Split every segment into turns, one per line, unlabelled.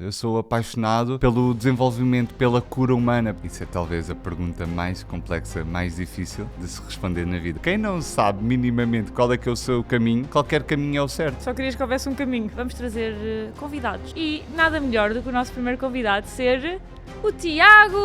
Eu sou apaixonado pelo desenvolvimento, pela cura humana. Isso é talvez a pergunta mais complexa, mais difícil de se responder na vida. Quem não sabe minimamente qual é que é o seu caminho, qualquer caminho é o certo.
Só querias que houvesse um caminho. Vamos trazer convidados. E nada melhor do que o nosso primeiro convidado ser o Tiago!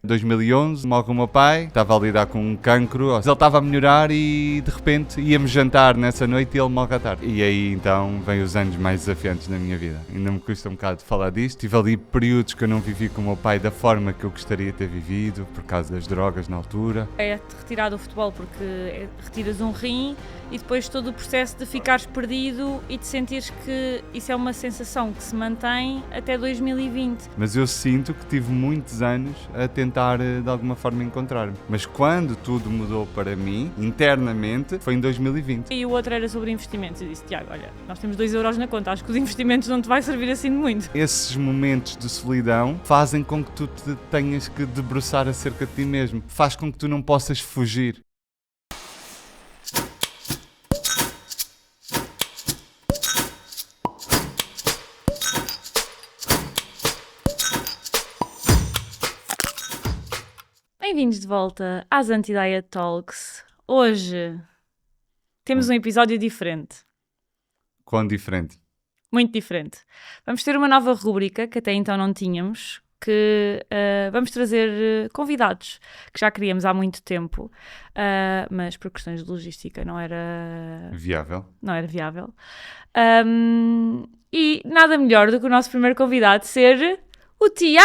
2011, morre o meu pai, estava a lidar com um cancro, ele estava a melhorar e de repente íamos jantar nessa noite e ele morre à tarde. E aí então vem os anos mais desafiantes da minha vida. Ainda me custa um bocado falar disto. Tive ali períodos que eu não vivi com o meu pai da forma que eu gostaria de ter vivido, por causa das drogas na altura.
É-te retirar do futebol porque retiras um rim e depois todo o processo de ficares perdido e de sentires que isso é uma sensação que se mantém até 2020.
Mas eu sinto que tive muitos anos a tentar de alguma forma encontrar-me. Mas quando tudo mudou para mim, internamente, foi em 2020.
E o outro era sobre investimentos. Eu disse, Tiago, olha, nós temos 2 euros na conta, acho que os investimentos não te vai servir assim de muito.
Esses momentos de solidão fazem com que tu te tenhas que debruçar acerca de ti mesmo. Faz com que tu não possas fugir.
Bem-vindos de volta às Anti-Diet Talks. Hoje temos um episódio diferente.
Quão diferente?
Muito diferente. Vamos ter uma nova rúbrica que até então não tínhamos, que vamos trazer convidados que já queríamos há muito tempo, mas por questões de logística não era
Viável.
viável. E nada melhor do que o nosso primeiro convidado ser o Tiago!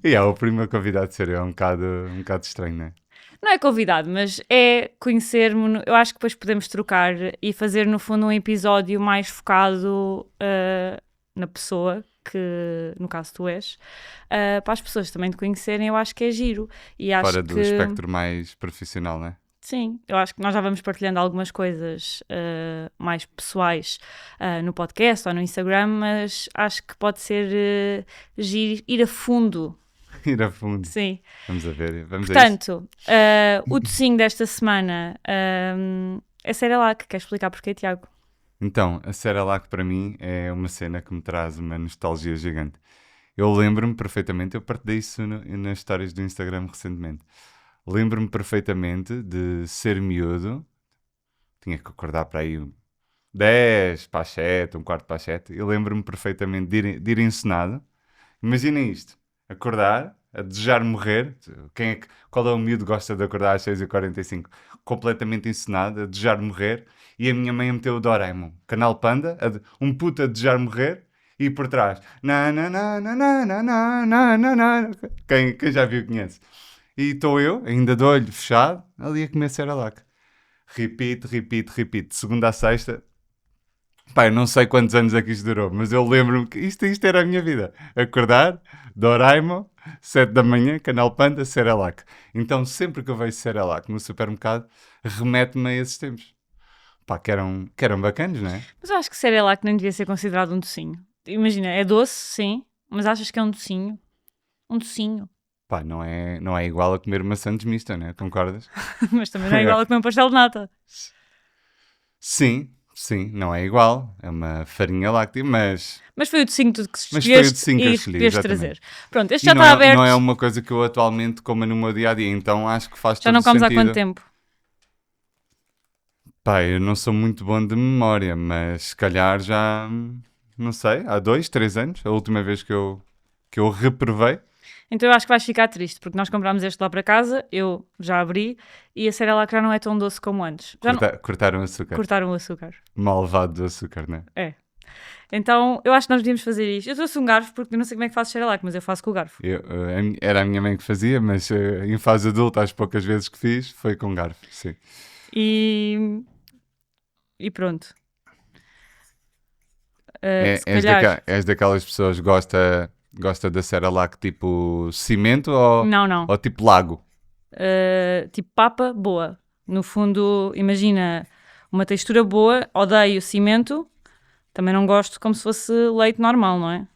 E o primeiro convidado de ser eu é um bocado estranho, não é?
Não é convidado, mas é conhecer-me. Eu acho que depois podemos trocar e fazer, no fundo, um episódio mais focado na pessoa, que no caso tu és, para as pessoas também te conhecerem. Eu acho que é giro. E acho
Fora do espectro mais profissional, não é?
Sim, eu acho que nós já vamos partilhando algumas coisas mais pessoais no podcast ou no Instagram, mas acho que pode ser giro ir a fundo.
Ir a fundo.
Sim.
Vamos a ver, vamos a isso.
Portanto, o docinho desta semana é Cerelac. Queres explicar porquê, Tiago?
Então, a Cerelac para mim é uma cena que me traz uma nostalgia gigante. Eu lembro-me perfeitamente, eu partilhei isso nas histórias do Instagram recentemente. Lembro-me perfeitamente de ser miúdo, tinha que acordar para aí 10 para as 7, um quarto para as 7, e lembro-me perfeitamente de ir encenado. Imaginem isto, acordar, a desejar morrer. Qual é o miúdo que gosta de acordar às 6h45? Completamente encenado, a desejar morrer, e a minha mãe a meter o Doraemon, Canal Panda, um puto a desejar morrer, e por trás, quem já viu conhece. E estou eu, ainda de olho fechado, ali a comer Cerelac. Repito, de segunda a sexta. Pá, eu não sei quantos anos é que isto durou, mas eu lembro-me que isto era a minha vida. Acordar, Doraemon, 7 da manhã, Canal Panda, Cerelac. Então sempre que eu vejo Cerelac no supermercado, remete-me a esses tempos. Pá, que eram bacanos, não é?
Mas eu acho que Cerelac nem devia ser considerado um docinho. Imagina, é doce, sim, mas achas que é um docinho? Um docinho.
Pá, não é igual a comer uma sandes mista, não é? Concordas?
Mas também não é igual a comer um pastel de nata.
Sim, não é igual. É uma farinha láctea, mas
foi o docinho que
foi o
escolheste
docinho que eu escolhi,
escolheste
exatamente.
trazer. Pronto, este
E
já está aberto.
Não é uma coisa que eu atualmente como no meu dia-a-dia, então acho que faz
Já
todo
não comes
sentido.
há quanto tempo?
Pá, eu não sou muito bom de memória, mas se calhar já, não sei, há 2, 3 anos, a última vez que eu reprovei.
Então eu acho que vais ficar triste, porque nós comprámos este lá para casa, eu já abri, e a Cerelac já não é tão doce como antes.
Cortaram o açúcar.
Cortaram o açúcar.
Malvado do açúcar, não é?
É. Então eu acho que nós devíamos fazer isto. Eu trouxe um garfo, porque eu não sei como é que faço Cerelac, mas eu faço com o garfo.
Era a minha mãe que fazia, mas em fase adulta, as poucas vezes que fiz, foi com garfo, sim.
E pronto.
És daquelas pessoas que gosta da Cerelac tipo cimento ou,
Não.
ou tipo lago?
Tipo papa, boa. No fundo, imagina uma textura boa, odeio cimento, também não gosto como se fosse leite normal, não é?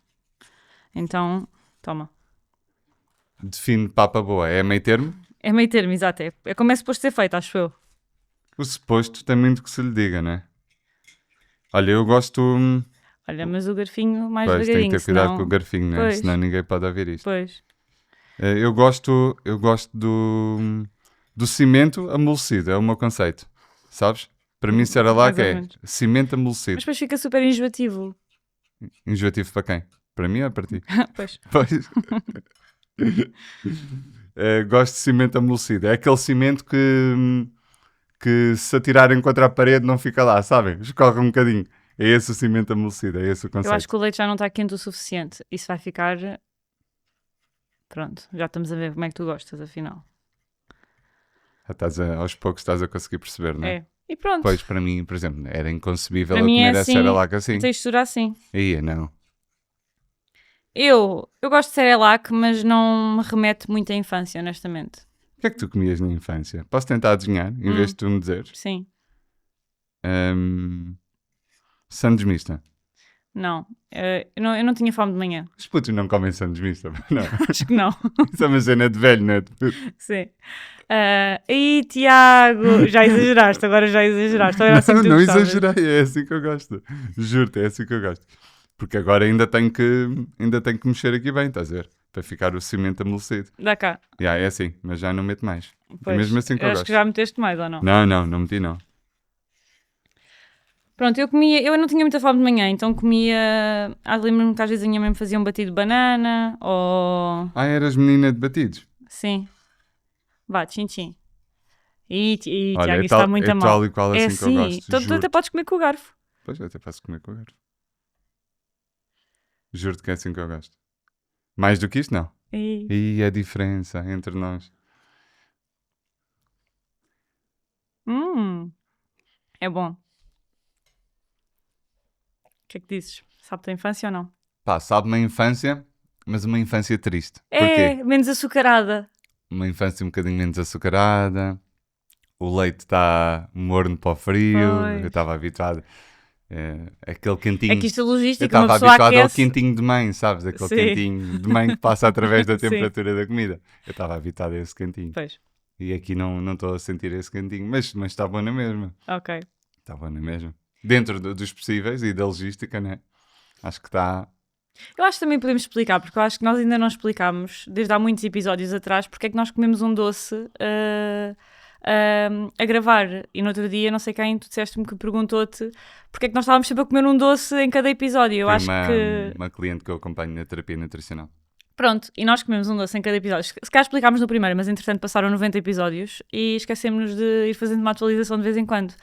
Então, toma.
Define papa boa, é meio termo?
É meio termo, exato. É como é suposto ser feito, acho eu.
O suposto tem muito que se lhe diga, não é? Olha, eu gosto...
Olha, mas o garfinho mais
Pois, tem que
devagarinho,
ter cuidado
senão...
com o garfinho, né?
Pois.
Senão ninguém pode ouvir isto.
Pois.
Eu gosto do cimento amolecido, é o meu conceito. Sabes? Para mim, Cerelac
Mais ou
é
menos.
cimento amolecido.
Mas depois fica super enjoativo.
Enjoativo para quem? Para mim ou para ti?
Pois.
Pois. Gosto de cimento amolecido. É aquele cimento que se atirarem contra a parede não fica lá, sabem? Escorre um bocadinho. É esse o cimento amolecido, é esse o conceito.
Eu acho que o leite já não está quente o suficiente. Isso vai ficar... Pronto, já estamos a ver como é que tu gostas, afinal.
Aos poucos estás a conseguir perceber, não é?
É. E pronto.
Pois, para mim, por exemplo, era inconcebível
Para
eu
mim
comer
é
a
assim,
Cerelac assim.
textura assim.
Ia, não.
Eu gosto de Cerelac, mas não me remete muito à infância, honestamente.
O que é que tu comias na infância? Posso tentar adivinhar, em vez de tu me dizeres?
Sim.
Sandes mista.
Não. Eu não tinha fome de manhã.
Os putos não comem sandes mista, não.
Acho que não.
Isso é uma cena de velho, não é?
Sim. E Tiago, já exageraste, agora já exageraste. Agora assim que tu
Não
gostavas.
exagerei, é assim que eu gosto. Juro-te, é assim que eu gosto. Porque agora ainda tenho que mexer aqui bem, estás a ver? Para ficar o cimento amolecido.
Dá cá.
É assim, mas já não meto mais.
Pois,
É mesmo assim que eu
acho
gosto.
que já meteste mais ou não?
Não meti não.
Pronto, eu não tinha muita fome de manhã, então comia. Lembro-me que às vezes a minha mãe me fazia um batido de banana ou.
Eras menina de batidos?
Sim. Vá, tchim-tchim. E
Olha,
Tiago, isso está muito a mal.
tal e qual assim que eu gosto.
Então tu até podes comer com o garfo.
Pois, eu até faço comer com o garfo. Juro-te que é assim que eu gosto. Mais do que isto, não. E a diferença entre nós.
É bom. O que é que dizes? Sabe da infância ou não?
Pá, sabe uma infância, mas uma infância triste.
É,
Porquê?
menos açucarada.
Uma infância um bocadinho menos açucarada. O leite está morno para o frio.
Pois.
Eu estava habituado. Aquele quentinho.
É que isto é
Eu
logística, uma
estava
pessoa
habituado ao
aquece.
quentinho de mãe, sabes? Aquele
Sim.
quentinho de mãe que passa através da
Sim.
temperatura da comida. Eu estava habituado a esse quentinho.
Pois,
E aqui não estou a sentir esse quentinho. Mas está bom na mesma.
ok.
Está bom na mesma. Dentro dos possíveis e da logística, né? Acho que está...
Eu acho que também podemos explicar, porque eu acho que nós ainda não explicámos, desde há muitos episódios atrás, porque é que nós comemos um doce a gravar. E no outro dia, não sei quem, tu disseste-me que perguntou-te porque é que nós estávamos sempre a comer um doce em cada episódio. Eu
Foi
acho que...
uma cliente que eu acompanho na terapia nutricional.
Pronto, e nós comemos um doce em cada episódio. Se calhar explicámos no primeiro, mas entretanto passaram 90 episódios e esquecemos de ir fazendo uma atualização de vez em quando.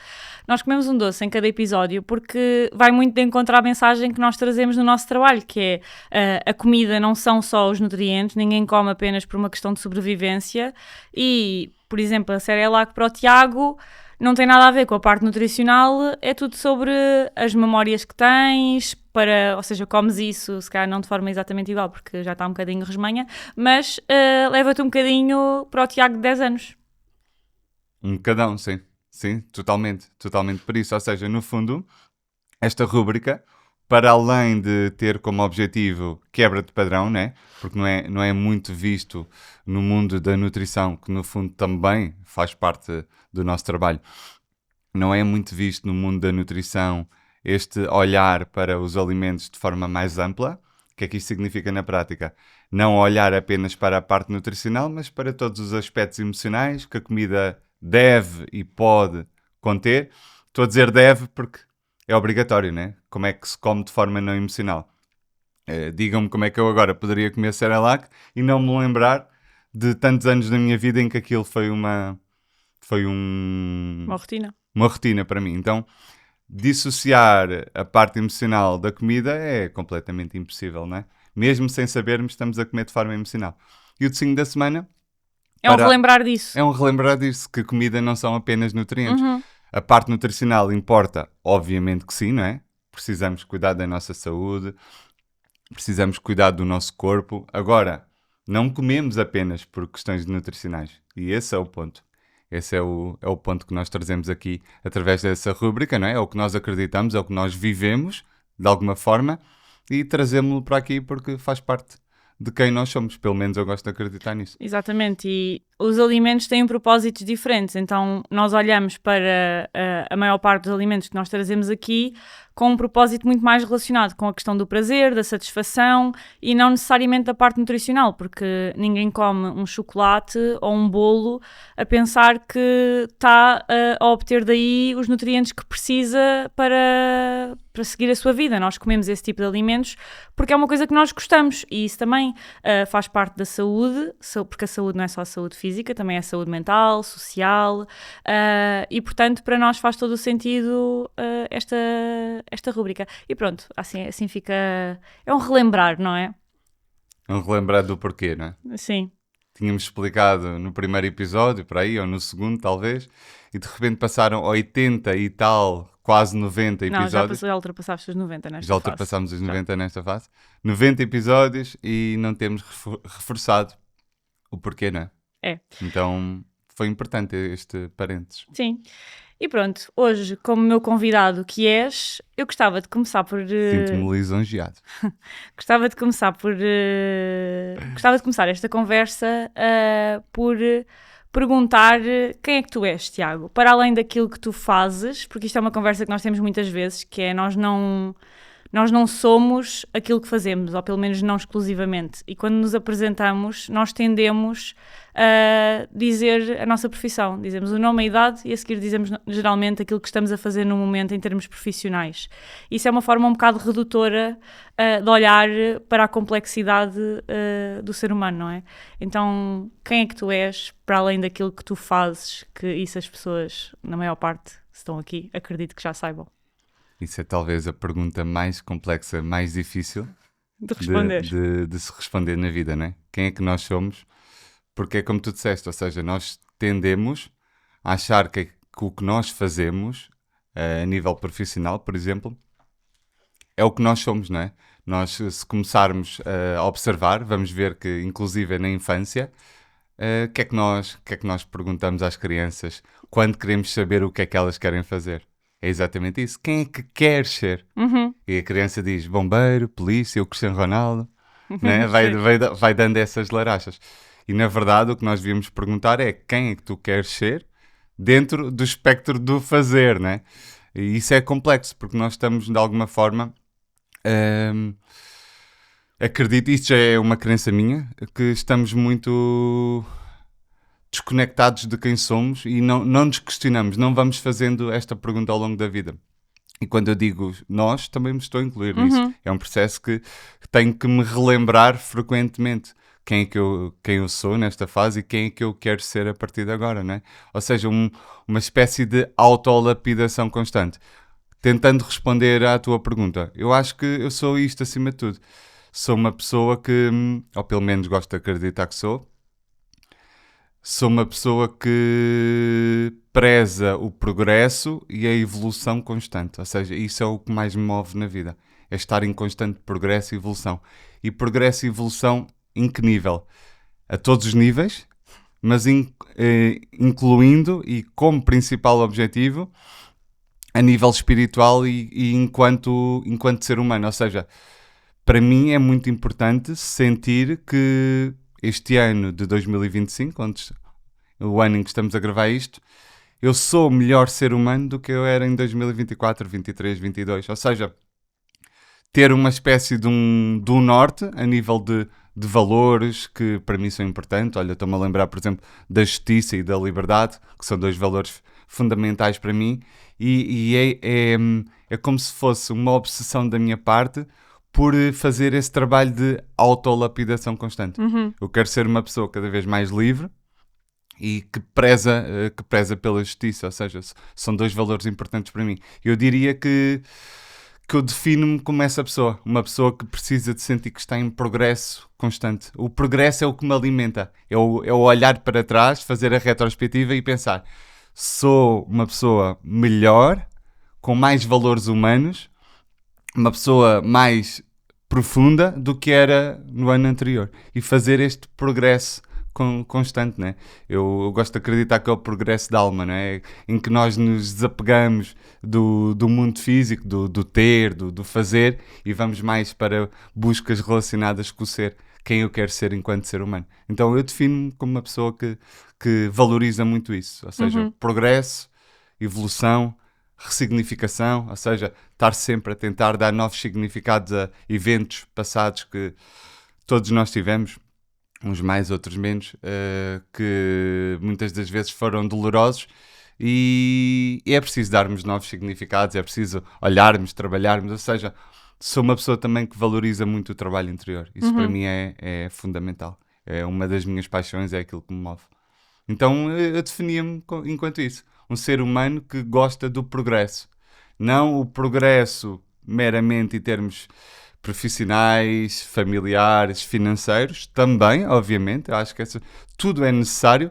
Nós comemos um doce em cada episódio porque vai muito de encontro à mensagem que nós trazemos no nosso trabalho, que é a comida não são só os nutrientes, ninguém come apenas por uma questão de sobrevivência e, por exemplo, a Cerelac para o Tiago não tem nada a ver com a parte nutricional, é tudo sobre as memórias que tens, ou seja, comes isso, se calhar não de forma exatamente igual, porque já está um bocadinho resmanha, mas leva-te um bocadinho para o Tiago de 10 anos.
Um bocadão, sim. Sim, totalmente por isso. Ou seja, no fundo, esta rúbrica, para além de ter como objetivo quebra de padrão, né? Porque não é muito visto no mundo da nutrição, que no fundo também faz parte do nosso trabalho, não é muito visto no mundo da nutrição este olhar para os alimentos de forma mais ampla. O que é que isto significa na prática? Não olhar apenas para a parte nutricional, mas para todos os aspectos emocionais que a comida deve e pode conter. Estou a dizer deve porque é obrigatório, né? Como é que se come de forma não emocional? Digam-me como é que eu agora poderia comer Cerelac e não me lembrar de tantos anos da minha vida em que aquilo foi uma
rotina.
Uma rotina para mim. Então, dissociar a parte emocional da comida é completamente impossível, não é? Mesmo sem sabermos, estamos a comer de forma emocional. E o docinho da semana...
É um relembrar disso.
É um relembrar disso, que comida não são apenas nutrientes. A parte nutricional importa, obviamente que sim, não é? Precisamos cuidar da nossa saúde, precisamos cuidar do nosso corpo. Agora, não comemos apenas por questões nutricionais. E esse é o ponto. Esse é o ponto que nós trazemos aqui através dessa rúbrica, não é? É o que nós acreditamos, é o que nós vivemos, de alguma forma, e trazemos-lo para aqui porque faz parte de quem nós somos. Pelo menos eu gosto de acreditar nisso.
Exatamente, e os alimentos têm propósitos diferentes, então nós olhamos para a maior parte dos alimentos que nós trazemos aqui com um propósito muito mais relacionado com a questão do prazer, da satisfação e não necessariamente da parte nutricional, porque ninguém come um chocolate ou um bolo a pensar que está a obter daí os nutrientes que precisa para seguir a sua vida. Nós comemos esse tipo de alimentos porque é uma coisa que nós gostamos e isso também faz parte da saúde, porque a saúde não é só a saúde física, também é a saúde mental, social, e portanto para nós faz todo o sentido esta rúbrica. E pronto, assim fica... É um relembrar, não é?
É um relembrar do porquê, não é?
Sim.
Tínhamos explicado no primeiro episódio, por aí, ou no segundo talvez, e de repente passaram 80 e tal, quase 90 episódios.
Não, já ultrapassaste os 90 nesta fase.
Já ultrapassámos os 90 nesta fase. 90 episódios e não temos reforçado o porquê, não é?
É.
Então foi importante este parênteses.
Sim. E pronto, hoje, como meu convidado que és, eu gostava de começar por...
Sinto-me lisonjeado.
Gostava de começar esta conversa por perguntar quem é que tu és, Tiago, para além daquilo que tu fazes, porque isto é uma conversa que nós temos muitas vezes, que é nós não somos aquilo que fazemos, ou pelo menos não exclusivamente. E quando nos apresentamos, nós tendemos a dizer a nossa profissão. Dizemos o nome, a idade e a seguir dizemos geralmente aquilo que estamos a fazer no momento em termos profissionais. Isso é uma forma um bocado redutora de olhar para a complexidade do ser humano, não é? Então, quem é que tu és, para além daquilo que tu fazes, que isso as pessoas, na maior parte, se estão aqui, acredito que já saibam.
Isso é talvez a pergunta mais complexa, mais difícil
De responder.
de se responder na vida, não é? Quem é que nós somos? Porque é como tu disseste, ou seja, nós tendemos a achar que o que nós fazemos, a nível profissional, por exemplo, é o que nós somos, não é? Nós, se começarmos a observar, vamos ver que, inclusive na infância, o que é que nós perguntamos às crianças quando queremos saber o que é que elas querem fazer? É exatamente isso. Quem é que quer ser?
Uhum.
E a criança diz bombeiro, polícia, o Cristiano Ronaldo, né? vai dando essas larachas. E na verdade o que nós devíamos perguntar é quem é que tu queres ser dentro do espectro do fazer, né? E isso é complexo, porque nós estamos de alguma forma... acredito, isto já é uma crença minha, que estamos muito desconectados de quem somos e não nos questionamos, não vamos fazendo esta pergunta ao longo da vida. E quando eu digo nós, também me estou a incluir nisso. É um processo que tenho que me relembrar frequentemente quem eu sou nesta fase e quem é que eu quero ser a partir de agora, não é? Ou seja, uma espécie de autolapidação constante. Tentando responder à tua pergunta, eu acho que eu sou isto acima de tudo. Sou uma pessoa que, ou pelo menos gosto de acreditar que sou uma pessoa que preza o progresso e a evolução constante. Ou seja, isso é o que mais me move na vida. É estar em constante progresso e evolução. E progresso e evolução em que nível? A todos os níveis, mas incluindo e como principal objetivo a nível espiritual e enquanto ser humano. Ou seja, para mim é muito importante sentir que este ano de 2025, o ano em que estamos a gravar isto, eu sou melhor ser humano do que eu era em 2024, 23, 22. Ou seja, ter uma espécie de um norte a nível de valores que para mim são importantes. Olha, estou-me a lembrar, por exemplo, da justiça e da liberdade, que são dois valores fundamentais para mim, e é como se fosse uma obsessão da minha parte por fazer esse trabalho de autolapidação constante. Eu quero ser uma pessoa cada vez mais livre e que preza pela justiça, ou seja, são dois valores importantes para mim. Eu diria que eu defino-me como essa pessoa, uma pessoa que precisa de sentir que está em progresso constante. O progresso é o que me alimenta, é o olhar para trás, fazer a retrospectiva e pensar, sou uma pessoa melhor, com mais valores humanos, uma pessoa mais profunda do que era no ano anterior e fazer este progresso constante, né? Eu gosto de acreditar que é o progresso da alma, não é? Em que nós nos desapegamos do mundo físico, do ter, do fazer e vamos mais para buscas relacionadas com o ser. quem eu quero ser enquanto ser humano. Então eu defino-me como uma pessoa que valoriza muito isso, ou seja, progresso, evolução, ressignificação, ou seja, estar sempre a tentar dar novos significados a eventos passados que todos nós tivemos, uns mais, outros menos, que muitas das vezes foram dolorosos, e é preciso darmos novos significados, é preciso olharmos, trabalharmos, ou seja, sou uma pessoa também que valoriza muito o trabalho interior. Isso para mim é fundamental. É uma das minhas paixões, é aquilo que me move. Então eu definia-me enquanto isso. Um ser humano que gosta do progresso. Não o progresso meramente em termos profissionais, familiares, financeiros. Também, obviamente. Eu acho que tudo é necessário.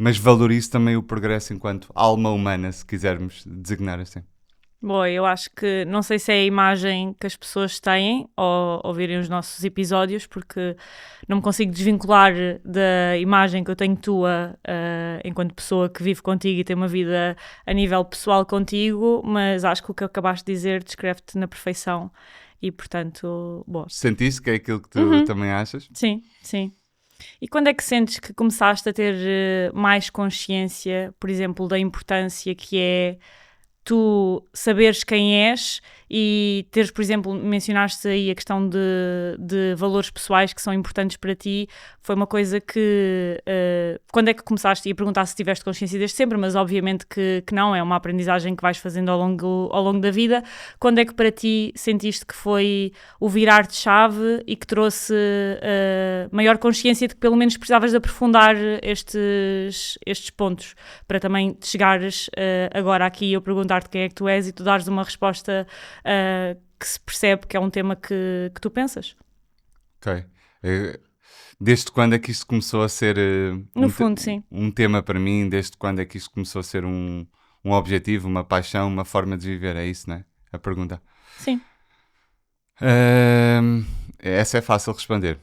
Mas valorizo também o progresso enquanto alma humana, se quisermos designar assim.
Bom, eu acho que, não sei se é a imagem que as pessoas têm ao ouvirem os nossos episódios, porque não me consigo desvincular da imagem que eu tenho tua enquanto pessoa que vive contigo e tem uma vida a nível pessoal contigo, mas acho que o que acabaste de dizer descreve-te na perfeição e, portanto, boa.
Sentiste que é aquilo que tu também achas?
Sim, sim. E quando é que sentes que começaste a ter mais consciência, por exemplo, da importância que é tu saberes quem és e teres, por exemplo, mencionaste aí a questão de valores pessoais que são importantes para ti, foi uma coisa que, quando é que começaste, ia perguntar se tiveste consciência desde sempre, mas obviamente que não, é uma aprendizagem que vais fazendo ao longo da vida. Quando é que para ti sentiste que foi o virar de chave e que trouxe maior consciência de que pelo menos precisavas de aprofundar estes pontos, para também chegares agora aqui e eu perguntar-te quem é que tu és e tu dares uma resposta que se percebe que é um tema que tu pensas.
Ok. Desde quando é que isto começou a ser
No fundo, sim.
um tema para mim? Desde quando é que isto começou a ser um objetivo, uma paixão, uma forma de viver? É isso, não é? A pergunta.
Sim.
Essa é fácil responder.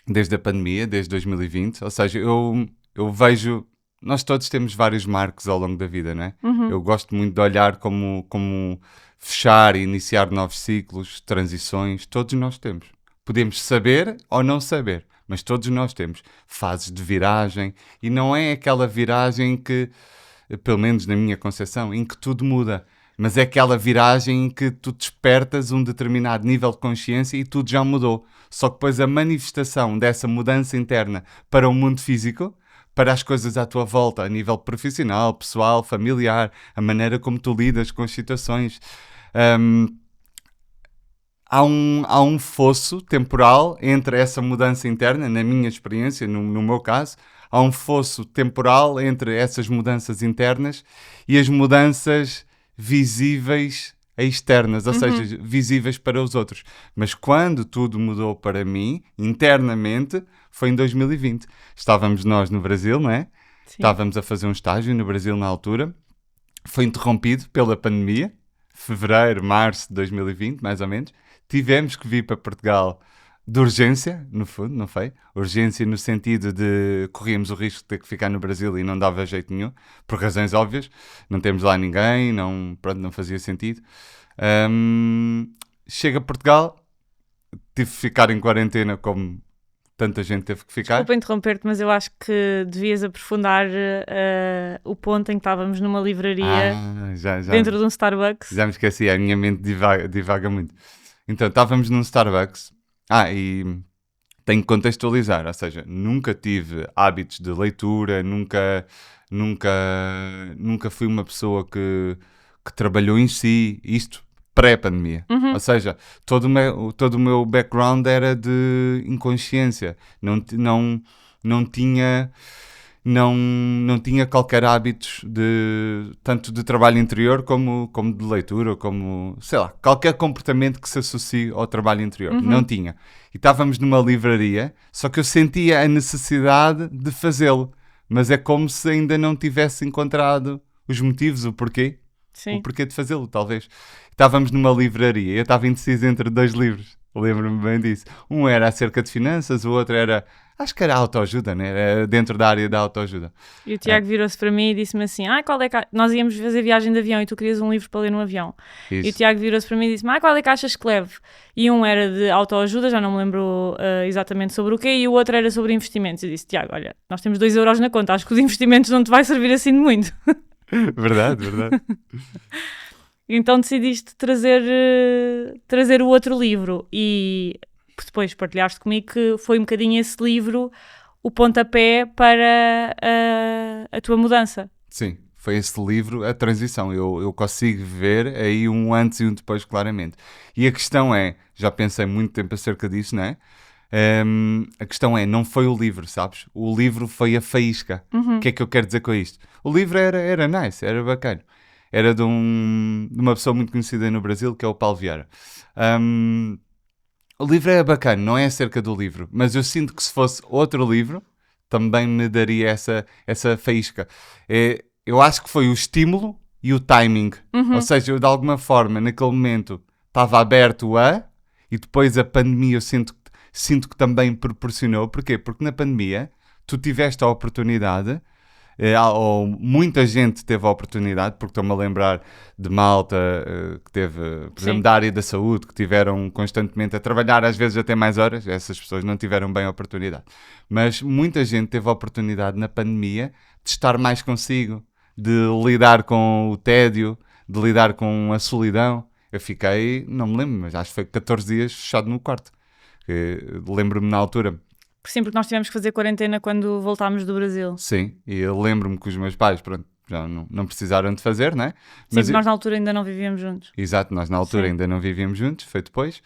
Desde a pandemia, desde 2020. Ou seja, eu vejo... Nós todos temos vários marcos ao longo da vida, não é? Eu gosto muito de olhar como fechar e iniciar novos ciclos, transições. Todos nós temos. Podemos saber ou não saber, mas todos nós temos fases de viragem, e não é aquela viragem que, pelo menos na minha concepção, em que tudo muda, mas é aquela viragem em que tu despertas um determinado nível de consciência e tudo já mudou. Só que depois a manifestação dessa mudança interna para o mundo físico, para as coisas à tua volta, a nível profissional, pessoal, familiar, a maneira como tu lidas com as situações, há um fosso temporal entre essa mudança interna, na minha experiência, no meu caso, há um fosso temporal entre essas mudanças internas e as mudanças visíveis externas, ou seja, visíveis para os outros. Mas quando tudo mudou para mim, internamente, foi em 2020. Estávamos nós no Brasil, não é?
Sim.
Estávamos a fazer um estágio no Brasil na altura. Foi interrompido pela pandemia, fevereiro, março de 2020, mais ou menos. Tivemos que vir para Portugal de urgência, no fundo, não foi? Urgência no sentido de corríamos o risco de ter que ficar no Brasil e não dava jeito nenhum, por razões óbvias. Não temos lá ninguém, não fazia sentido. Chega a Portugal, tive que ficar em quarentena como tanta gente teve que ficar.
Desculpa interromper-te, mas eu acho que devias aprofundar o ponto em que estávamos numa livraria dentro de um Starbucks.
Já me esqueci, a minha mente divaga muito. Então, estávamos num Starbucks. E tenho que contextualizar, ou seja, nunca tive hábitos de leitura, nunca fui uma pessoa que trabalhou em si, isto pré-pandemia. Ou seja, todo o meu background era de inconsciência. Não tinha qualquer hábitos tanto de trabalho interior como de leitura, como, sei lá, qualquer comportamento que se associe ao trabalho interior. Não tinha. E estávamos numa livraria, só que eu sentia a necessidade de fazê-lo. Mas é como se ainda não tivesse encontrado os motivos, o porquê.
Sim.
O porquê de fazê-lo, talvez. Estávamos numa livraria, eu estava indeciso entre dois livros. Lembro-me bem disso. Um era acerca de finanças, o outro era Acho que era autoajuda, né? Era dentro da área da autoajuda.
E o Tiago virou-se para mim e disse-me assim, qual é que... Nós íamos fazer viagem de avião e tu querias um livro para ler no avião.
Isso.
E o Tiago virou-se para mim e disse-me, qual é que achas que levo? E um era de autoajuda, já não me lembro exatamente sobre o quê, e o outro era sobre investimentos. Eu disse, Tiago, olha, nós temos 2 euros na conta, acho que os investimentos não te vai servir assim de muito.
Verdade.
Então decidiste trazer o outro livro e depois partilhaste comigo que foi um bocadinho esse livro o pontapé para a tua mudança.
Sim, foi esse livro a transição. Eu consigo ver aí um antes e um depois claramente. E a questão é, já pensei muito tempo acerca disso, não é? A questão é, não foi o livro, sabes? O livro foi a faísca. O que é que eu quero dizer com isto? O livro era nice, era bacana. Era de uma pessoa muito conhecida no Brasil, que é o Paulo Vieira. O livro é bacana, não é acerca do livro, mas eu sinto que se fosse outro livro, também me daria essa faísca. Eu acho que foi o estímulo e o timing. Ou seja, eu de alguma forma, naquele momento, estava aberto e depois a pandemia eu sinto que também proporcionou. Porquê? Porque na pandemia tu tiveste a oportunidade, ou muita gente teve a oportunidade, porque estou-me a lembrar de malta que teve, por exemplo, da área da saúde, que tiveram constantemente a trabalhar, às vezes até mais horas. Essas pessoas não tiveram bem a oportunidade. Mas muita gente teve a oportunidade na pandemia de estar mais consigo, de lidar com o tédio, de lidar com a solidão. Eu fiquei, não me lembro, mas acho que foi 14 dias fechado no quarto. Lembro-me na altura.
Sim, porque nós tivemos que fazer quarentena quando voltámos do Brasil.
Sim, e eu lembro-me que os meus pais, pronto, já não precisaram de fazer, não é?
Sim, mas nós na altura ainda não vivíamos juntos.
Exato, nós na altura ainda não vivíamos juntos, foi depois.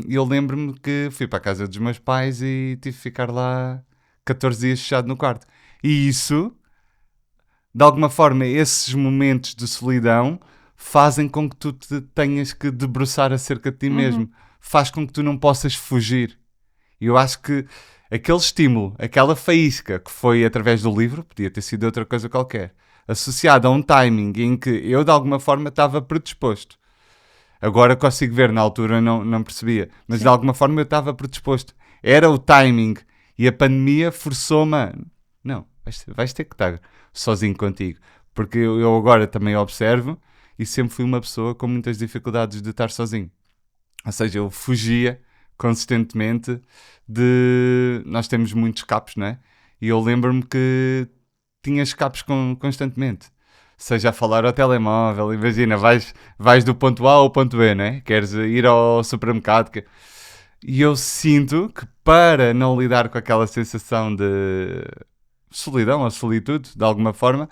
Eu lembro-me que fui para a casa dos meus pais e tive que ficar lá 14 dias fechado no quarto. E isso, de alguma forma, esses momentos de solidão fazem com que tu te tenhas que debruçar acerca de ti mesmo. Faz com que tu não possas fugir. E eu acho que aquele estímulo, aquela faísca que foi através do livro, podia ter sido outra coisa qualquer, associado a um timing em que eu de alguma forma estava predisposto. Agora consigo ver, na altura não percebia, mas de alguma forma eu estava predisposto. Era o timing e a pandemia forçou-me a... Não, vais ter que estar sozinho contigo. Porque eu agora também observo e sempre fui uma pessoa com muitas dificuldades de estar sozinho. Ou seja, eu fugia consistentemente de... Nós temos muitos escapes, não é? E eu lembro-me que tinha escapes constantemente. Seja a falar ao telemóvel, imagina, vais do ponto A ao ponto B, não é? Queres ir ao supermercado. E eu sinto que para não lidar com aquela sensação de solidão ou solitude, de alguma forma,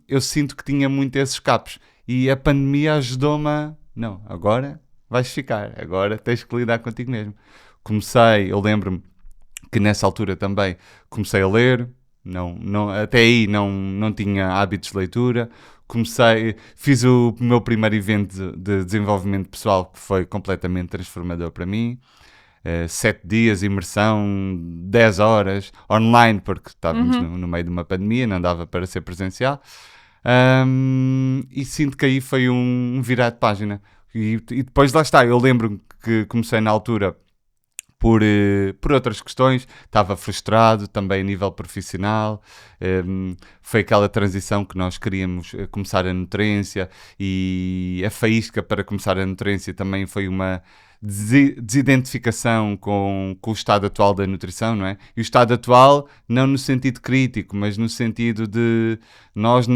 eu sinto que tinha muito esses escapes. E a pandemia ajudou-me a... Não, agora vais ficar, agora tens que lidar contigo mesmo. Eu lembro-me que nessa altura também comecei a ler, até aí não tinha hábitos de leitura, fiz o meu primeiro evento de desenvolvimento pessoal que foi completamente transformador para mim. 7 dias, imersão, 10 horas, online, porque estávamos no meio de uma pandemia, não dava para ser presencial. E sinto que aí foi um virar de página. E depois lá está, eu lembro que comecei na altura por outras questões, estava frustrado também a nível profissional, foi aquela transição que nós queríamos começar a nutrência e a faísca para começar a nutrência também foi uma desidentificação com o estado atual da nutrição, não é? E o estado atual não no sentido crítico, mas no sentido de nós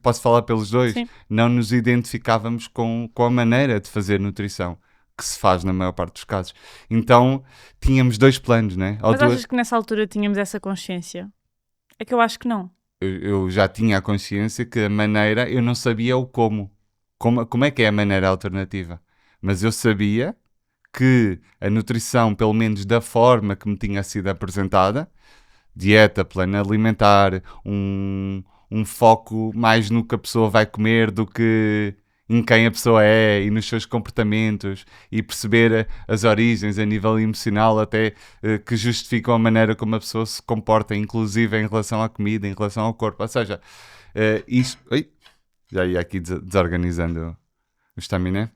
posso falar pelos dois,
Sim.
não nos identificávamos com a maneira de fazer nutrição que se faz na maior parte dos casos. Então, tínhamos 2 planos, né?
Mas achas que nessa altura tínhamos essa consciência? É que eu acho que não.
Eu já tinha a consciência que a maneira, eu não sabia o como é que é a maneira alternativa. Mas eu sabia que a nutrição, pelo menos da forma que me tinha sido apresentada, dieta, plano alimentar, um foco mais no que a pessoa vai comer do que em quem a pessoa é e nos seus comportamentos e perceber as origens a nível emocional até que justificam a maneira como a pessoa se comporta, inclusive em relação à comida, em relação ao corpo. Ou seja, isso... já ia aqui desorganizando o estaminé.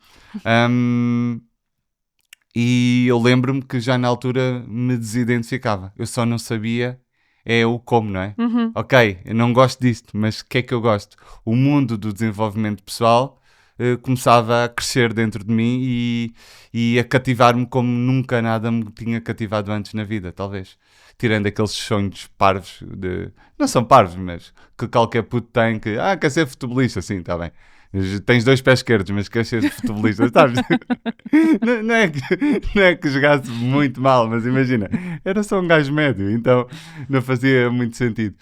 E eu lembro-me que já na altura me desidentificava. Eu só não sabia o como, não é? Ok, eu não gosto disto, mas o que é que eu gosto? O mundo do desenvolvimento pessoal começava a crescer dentro de mim e a cativar-me como nunca nada me tinha cativado antes na vida, talvez. Tirando aqueles sonhos parvos de... Não são parvos, mas que qualquer puto tem que... quer ser futebolista, sim, está bem. Tens 2 pés esquerdos, mas queres ser futebolista, sabes? não é que jogasse muito mal, mas imagina, era só um gajo médio, então não fazia muito sentido.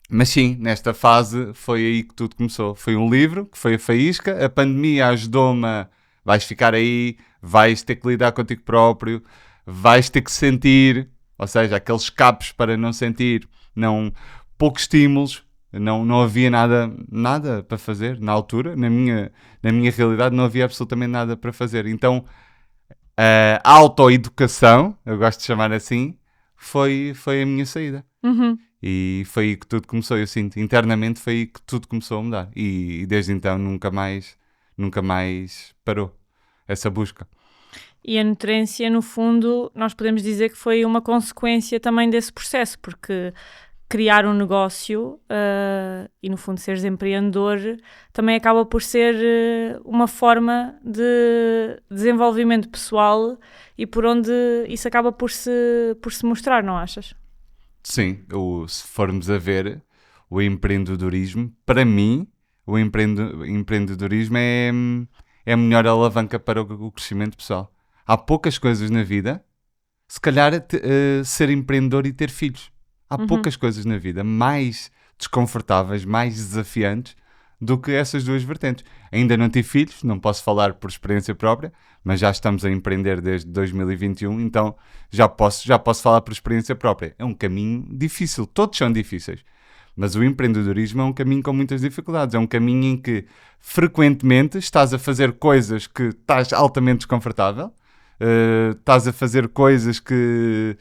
Mas sim, nesta fase foi aí que tudo começou. Foi um livro, que foi a faísca, a pandemia ajudou-me a... Vais ficar aí, vais ter que lidar contigo próprio, vais ter que sentir, ou seja, aqueles escapes para não sentir, poucos estímulos, não havia nada para fazer na altura, na minha realidade não havia absolutamente nada para fazer. Então a autoeducação, eu gosto de chamar assim, foi a minha saída. E foi aí que tudo começou, eu sinto, internamente foi aí que tudo começou a mudar. E desde então nunca mais parou essa busca.
E a nutrência, no fundo, nós podemos dizer que foi uma consequência também desse processo, porque criar um negócio e, no fundo, seres empreendedor também acaba por ser uma forma de desenvolvimento pessoal e por onde isso acaba por se mostrar, não achas?
Sim, se formos a ver o empreendedorismo, para mim, o empreendedorismo é a melhor alavanca para o crescimento pessoal. Há poucas coisas na vida, se calhar ser empreendedor e ter filhos. Há poucas coisas na vida mais desconfortáveis, mais desafiantes do que essas duas vertentes. Ainda não tive filhos, não posso falar por experiência própria, mas já estamos a empreender desde 2021, então já posso falar por experiência própria. É um caminho difícil, todos são difíceis, mas o empreendedorismo é um caminho com muitas dificuldades, é um caminho em que frequentemente estás a fazer coisas que estás altamente desconfortável, estás a fazer coisas que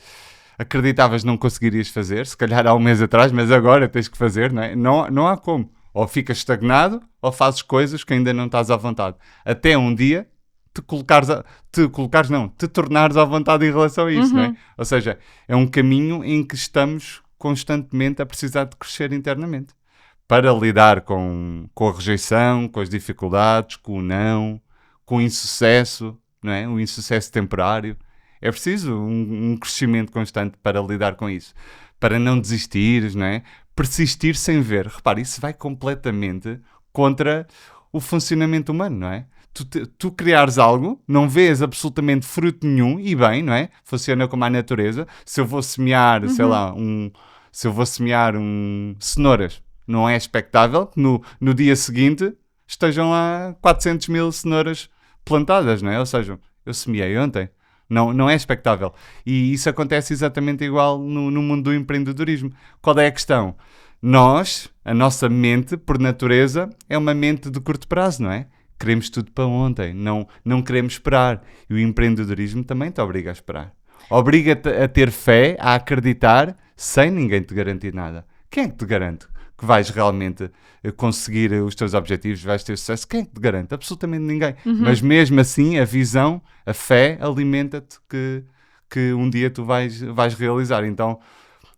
acreditavas não conseguirias fazer, se calhar há um mês atrás, mas agora tens que fazer, não é? Não há como. Ou ficas estagnado, ou fazes coisas que ainda não estás à vontade. Até um dia te tornares à vontade em relação a isso, não é? Ou seja, é um caminho em que estamos constantemente a precisar de crescer internamente. Para lidar com a rejeição, com as dificuldades, com o não, com o insucesso, não é? O insucesso temporário. É preciso um crescimento constante para lidar com isso. Para não desistires, não é? Persistir sem ver. Repare, isso vai completamente contra o funcionamento humano, não é? Tu criares algo, não vês absolutamente fruto nenhum, e bem, não é? Funciona como a natureza. Se eu vou semear, sei lá, cenouras, não é expectável que no dia seguinte estejam lá 400 mil cenouras plantadas, não é? Ou seja, eu semeei ontem. Não é expectável. E isso acontece exatamente igual no mundo do empreendedorismo. Qual é a questão? A nossa mente, por natureza, é uma mente de curto prazo, não é? Queremos tudo para ontem, não queremos esperar. E o empreendedorismo também te obriga a esperar. Obriga-te a ter fé, a acreditar, sem ninguém te garantir nada. Quem é que te garante que vais realmente conseguir os teus objetivos, vais ter sucesso? Quem é que te garante? Absolutamente ninguém. Mas mesmo assim, a visão, a fé, alimenta-te que um dia tu vais realizar. Então,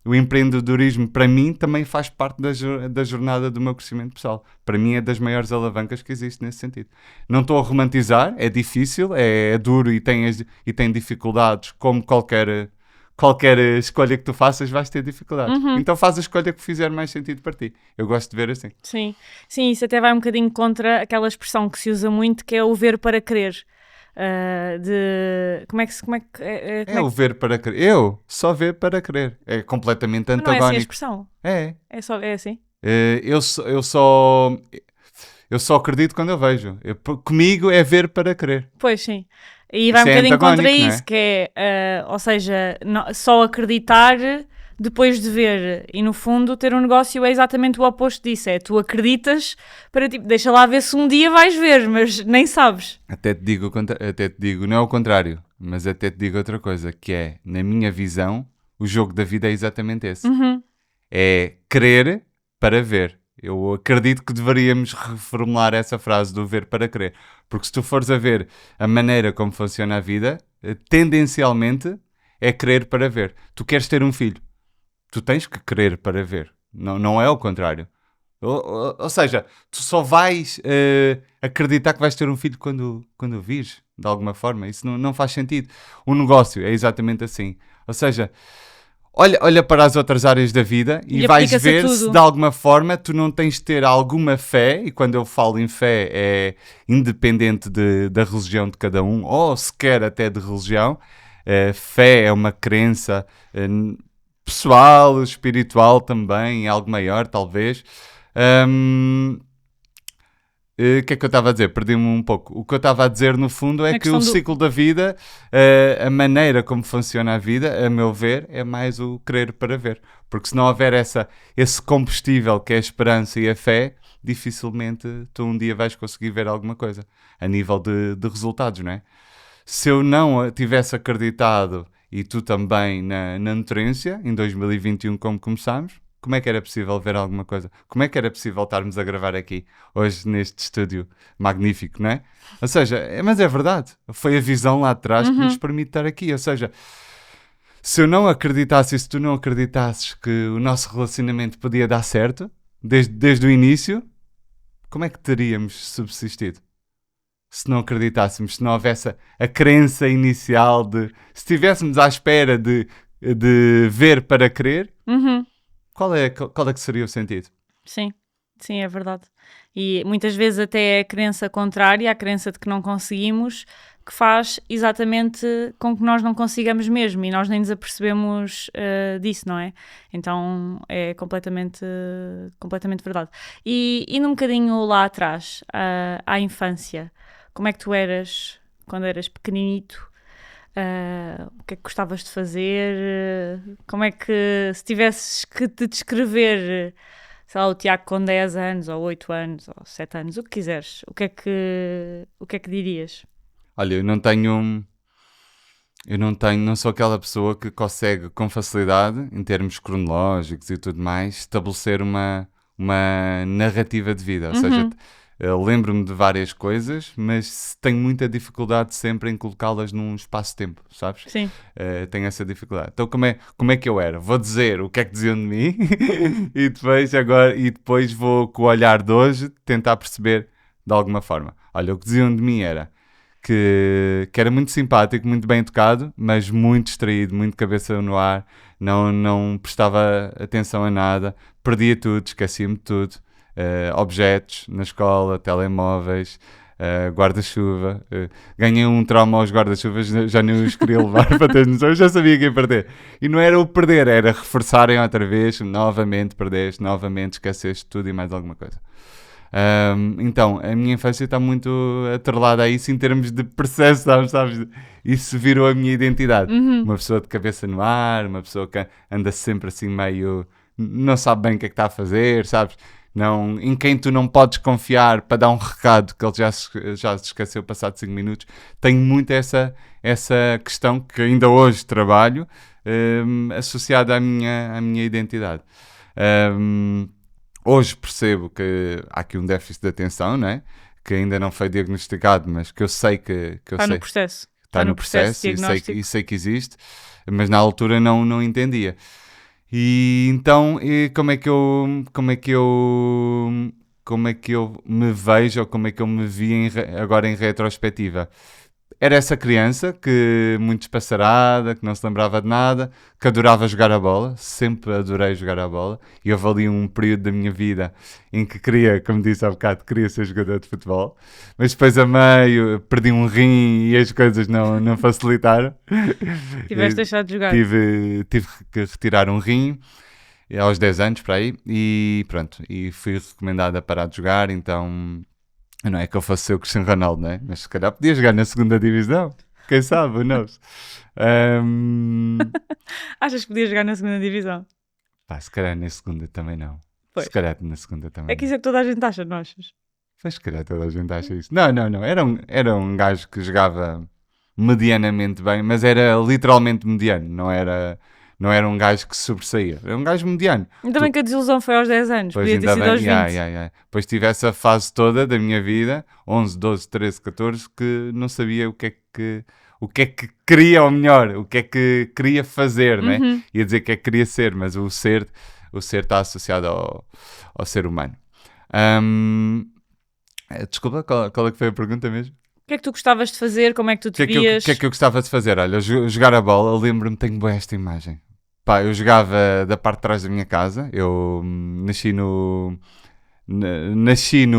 o empreendedorismo, para mim, também faz parte da jornada do meu crescimento pessoal. Para mim, é das maiores alavancas que existe nesse sentido. Não estou a romantizar, é difícil, é duro e tem dificuldades, como qualquer escolha que tu faças, vais ter dificuldades. Então faz a escolha que fizer mais sentido para ti. Eu gosto de ver assim.
Sim, isso até vai um bocadinho contra aquela expressão que se usa muito, que é o ver para crer.
É o ver para crer. Eu só ver para crer. É completamente antagónico.
Não é assim a expressão?
É
assim?
Eu só acredito quando eu vejo. Comigo é ver para crer.
Pois, sim. E vai um bocadinho contra isso, que é, ou seja, só acreditar depois de ver. E no fundo, ter um negócio é exatamente o oposto disso. É, tu acreditas para tipo, deixa lá ver se um dia vais ver, mas nem sabes.
Até te digo, não é o contrário, mas até te digo outra coisa, que é, na minha visão, o jogo da vida é exatamente esse. É crer para ver. Eu acredito que deveríamos reformular essa frase do ver para crer. Porque se tu fores a ver a maneira como funciona a vida, tendencialmente é crer para ver. Tu queres ter um filho, tu tens que crer para ver. Não é o contrário. Ou seja, tu só vais acreditar que vais ter um filho quando o vires, de alguma forma. Isso não faz sentido. O negócio é exatamente assim. Ou seja, olha para as outras áreas da vida e vais ver se de alguma forma tu não tens de ter alguma fé, e quando eu falo em fé é independente da religião de cada um, ou sequer até de religião. Fé é uma crença pessoal, espiritual também, algo maior talvez. O que é que eu estava a dizer? Perdi-me um pouco. O que eu estava a dizer no fundo é que o ciclo da vida, a maneira como funciona a vida, a meu ver, é mais o querer para ver. Porque se não houver esse combustível que é a esperança e a fé, dificilmente tu um dia vais conseguir ver alguma coisa a nível de resultados, não é? Se eu não tivesse acreditado, e tu também, na nutrência, em 2021 como começámos, como é que era possível ver alguma coisa? Como é que era possível estarmos a gravar aqui, hoje, neste estúdio magnífico, não é? Ou seja, mas é verdade. Foi a visão lá atrás que nos permite estar aqui. Ou seja, se eu não acreditasse, se tu não acreditasses que o nosso relacionamento podia dar certo, desde o início, como é que teríamos subsistido? Se não acreditássemos, se não houvesse a crença inicial se estivéssemos à espera de ver para crer, qual é que seria o sentido?
Sim, é verdade. E muitas vezes até é a crença contrária, a crença de que não conseguimos, que faz exatamente com que nós não consigamos mesmo, e nós nem nos apercebemos disso, não é? Então é completamente verdade. E indo um bocadinho lá atrás, à infância, como é que tu eras quando eras pequenino? O que é que gostavas de fazer? Como é que, se tivesses que te descrever, sei lá, o Tiago com 10 anos, ou 8 anos, ou 7 anos, o que quiseres, o que é que dirias?
Olha, não sou aquela pessoa que consegue com facilidade, em termos cronológicos e tudo mais, estabelecer uma narrativa de vida. Ou seja, lembro-me de várias coisas, mas tenho muita dificuldade sempre em colocá-las num espaço-tempo, sabes?
Sim.
Tenho essa dificuldade. Então como é que eu era? Vou dizer o que é que diziam de mim e depois vou, com o olhar de hoje, tentar perceber de alguma forma. Olha, o que diziam de mim era que era muito simpático, muito bem educado, mas muito distraído, muito cabeça no ar, não prestava atenção a nada, perdia tudo, esquecia-me de tudo. Objetos na escola, telemóveis, guarda-chuva. Ganhei um trauma aos guarda-chuvas, já nem os queria levar para ter noção, eu já sabia que ia perder. E não era o perder, era reforçarem outra vez, novamente perdeste, novamente esqueceste tudo e mais alguma coisa. Então, a minha infância está muito atrelada a isso em termos de processo, sabes? Isso virou a minha identidade. Uma pessoa de cabeça no ar, uma pessoa que anda sempre assim meio... não sabe bem o que é que está a fazer, sabes? Não, em quem tu não podes confiar para dar um recado que ele já se esqueceu passado 5 minutos. Tenho muito essa questão que ainda hoje trabalho, associada à minha identidade. Hoje percebo que há aqui um déficit de atenção, não é? Que ainda não foi diagnosticado, mas que eu sei que
está no processo.
Está no processo e sei que existe, mas na altura não entendia. E então, como é que eu me vejo, ou como é que eu me vi agora em retrospectiva? Era essa criança que muito despassarada, que não se lembrava de nada, que adorava jogar a bola, sempre adorei jogar a bola, e houve ali um período da minha vida em que queria, como disse há bocado, queria ser jogador de futebol, mas depois a meio perdi um rim e as coisas não facilitaram.
Tiveste deixado de jogar.
Tive que retirar um rim aos 10 anos, para aí, e pronto, e fui recomendado a parar de jogar, então... Não é que eu fosse ser o Cristiano Ronaldo, não é? Mas se calhar podia jogar na segunda divisão. Quem sabe, who knows?
Achas que podia jogar na segunda divisão?
Pá, se calhar na segunda também não.
Pois.
Se calhar na segunda também
É que isso é que toda a gente acha, não achas?
Pois, se calhar toda a gente acha isso. Não. Era um gajo que jogava medianamente bem, mas era literalmente mediano. Não Não era um gajo que sobressaía, era um gajo mediano.
Ainda bem que a desilusão foi aos 10 anos,
Pois
podia ter
ainda
sido
bem,
aos 20.
Depois tive essa fase toda da minha vida, 11, 12, 13, 14, que não sabia o que é que queria, ou melhor, o que é que queria fazer, né? Ia dizer que é que queria ser, mas o ser está associado ao ser humano. Desculpa, qual é que foi a pergunta mesmo?
O que é que tu gostavas de fazer? Como é que tu te vias?
O que é que eu gostava de fazer? Olha, jogar a bola, lembro-me, tenho bem esta imagem. Pá, eu jogava da parte de trás da minha casa, eu nasci no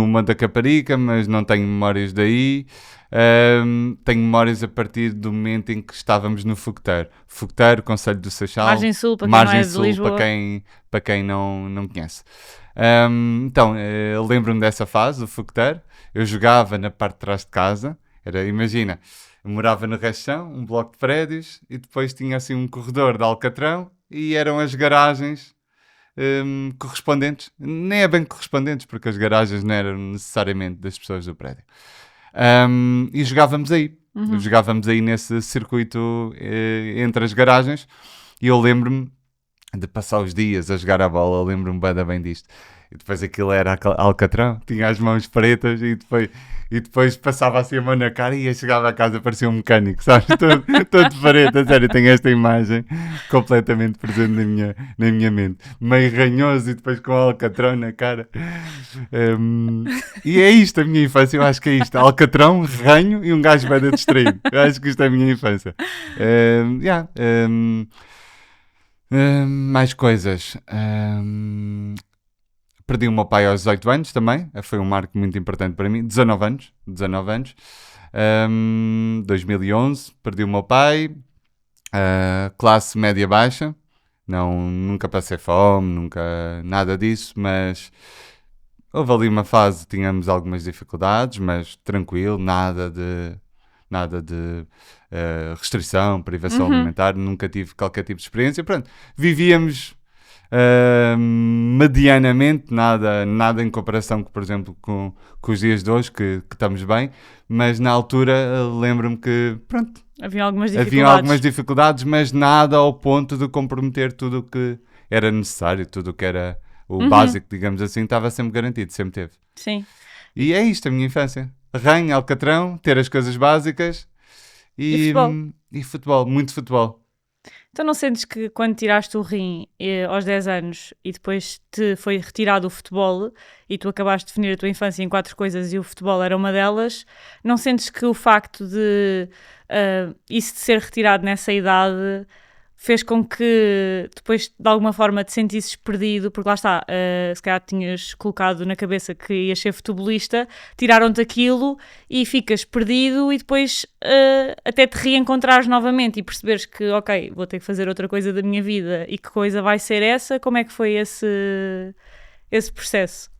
Monte da Caparica, mas não tenho memórias daí. Tenho memórias a partir do momento em que estávamos no Fogueteiro. Fogueteiro, Concelho do Seixal.
Margem Sul, para quem
Margem
não é de
Sul,
Lisboa.
para quem não conhece. Então, lembro-me dessa fase, do Fogueteiro. Eu jogava na parte de trás de casa. Imagina, eu morava no Rechão, um bloco de prédios, e depois tinha assim um corredor de alcatrão, e eram as garagens correspondentes. Nem é bem correspondentes, porque as garagens não eram necessariamente das pessoas do prédio. E jogávamos aí. Jogávamos aí nesse circuito entre as garagens, e eu lembro-me de passar os dias a jogar a bola, lembro-me bem disto. E depois aquilo era alcatrão, tinha as mãos pretas, e depois passava assim a mão na cara e chegava a casa, parecia um mecânico, sabes? Todo de parede, a sério, tenho esta imagem completamente presente na minha mente. Meio ranhoso e depois com alcatrão na cara. E é isto, a minha infância, eu acho que é isto. Alcatrão, ranho e um gajo bem distraído. Eu acho que isto é a minha infância. Mais coisas. Perdi o meu pai aos 18 anos também. Foi um marco muito importante para mim. 19 anos. 2011, perdi o meu pai. Classe média baixa. Nunca passei fome, nunca nada disso, mas houve ali uma fase, tínhamos algumas dificuldades, mas tranquilo, nada de restrição, privação alimentar, nunca tive qualquer tipo de experiência. Pronto, vivíamos medianamente, nada em comparação, por exemplo, com os dias de hoje, que estamos bem, mas na altura lembro-me que, pronto,
Havia algumas
dificuldades, mas nada ao ponto de comprometer tudo o que era necessário, tudo o que era o básico, digamos assim, estava sempre garantido, sempre teve.
Sim.
E é isto, a minha infância. Ranho, alcatrão, ter as coisas básicas e futebol, muito futebol.
Então não sentes que quando tiraste o rim aos 10 anos e depois te foi retirado o futebol e tu acabaste de definir a tua infância em 4 coisas e o futebol era uma delas, não sentes que o facto de isso de ser retirado nessa idade fez com que depois de alguma forma te sentisses perdido, porque lá está, se calhar tinhas colocado na cabeça que ias ser futebolista, tiraram-te aquilo e ficas perdido e depois até te reencontrares novamente e perceberes que, ok, vou ter que fazer outra coisa da minha vida e que coisa vai ser essa? Como é que foi esse processo?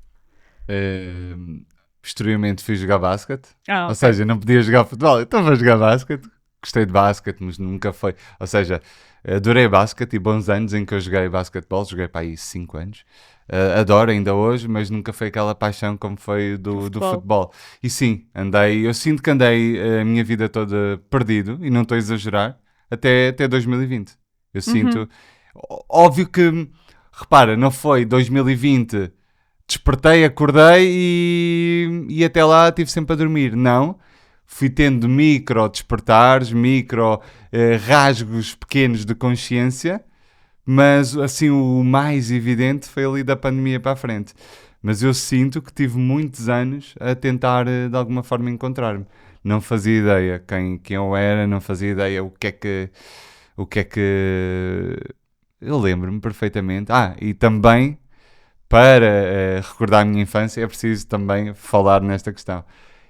Posteriormente fui jogar basquete,
Okay.
Ou seja, não podia jogar futebol, então vou jogar basquete. Gostei de basquete, mas nunca foi. Ou seja, adorei basquete e bons anos em que eu joguei basquetebol, joguei para aí 5 anos. Adoro ainda hoje, mas nunca foi aquela paixão como foi do futebol. E sim, eu sinto que andei a minha vida toda perdido, e não estou a exagerar, até 2020. Eu sinto. Óbvio que, repara, não foi 2020, despertei, acordei e até lá estive sempre a dormir. Não. Fui tendo micro despertares, rasgos pequenos de consciência, mas assim o mais evidente foi ali da pandemia para a frente. Mas eu sinto que tive muitos anos a tentar de alguma forma encontrar-me. Não fazia ideia quem eu era, não fazia ideia o que é que... Eu lembro-me perfeitamente. E também, para recordar a minha infância, é preciso também falar nesta questão.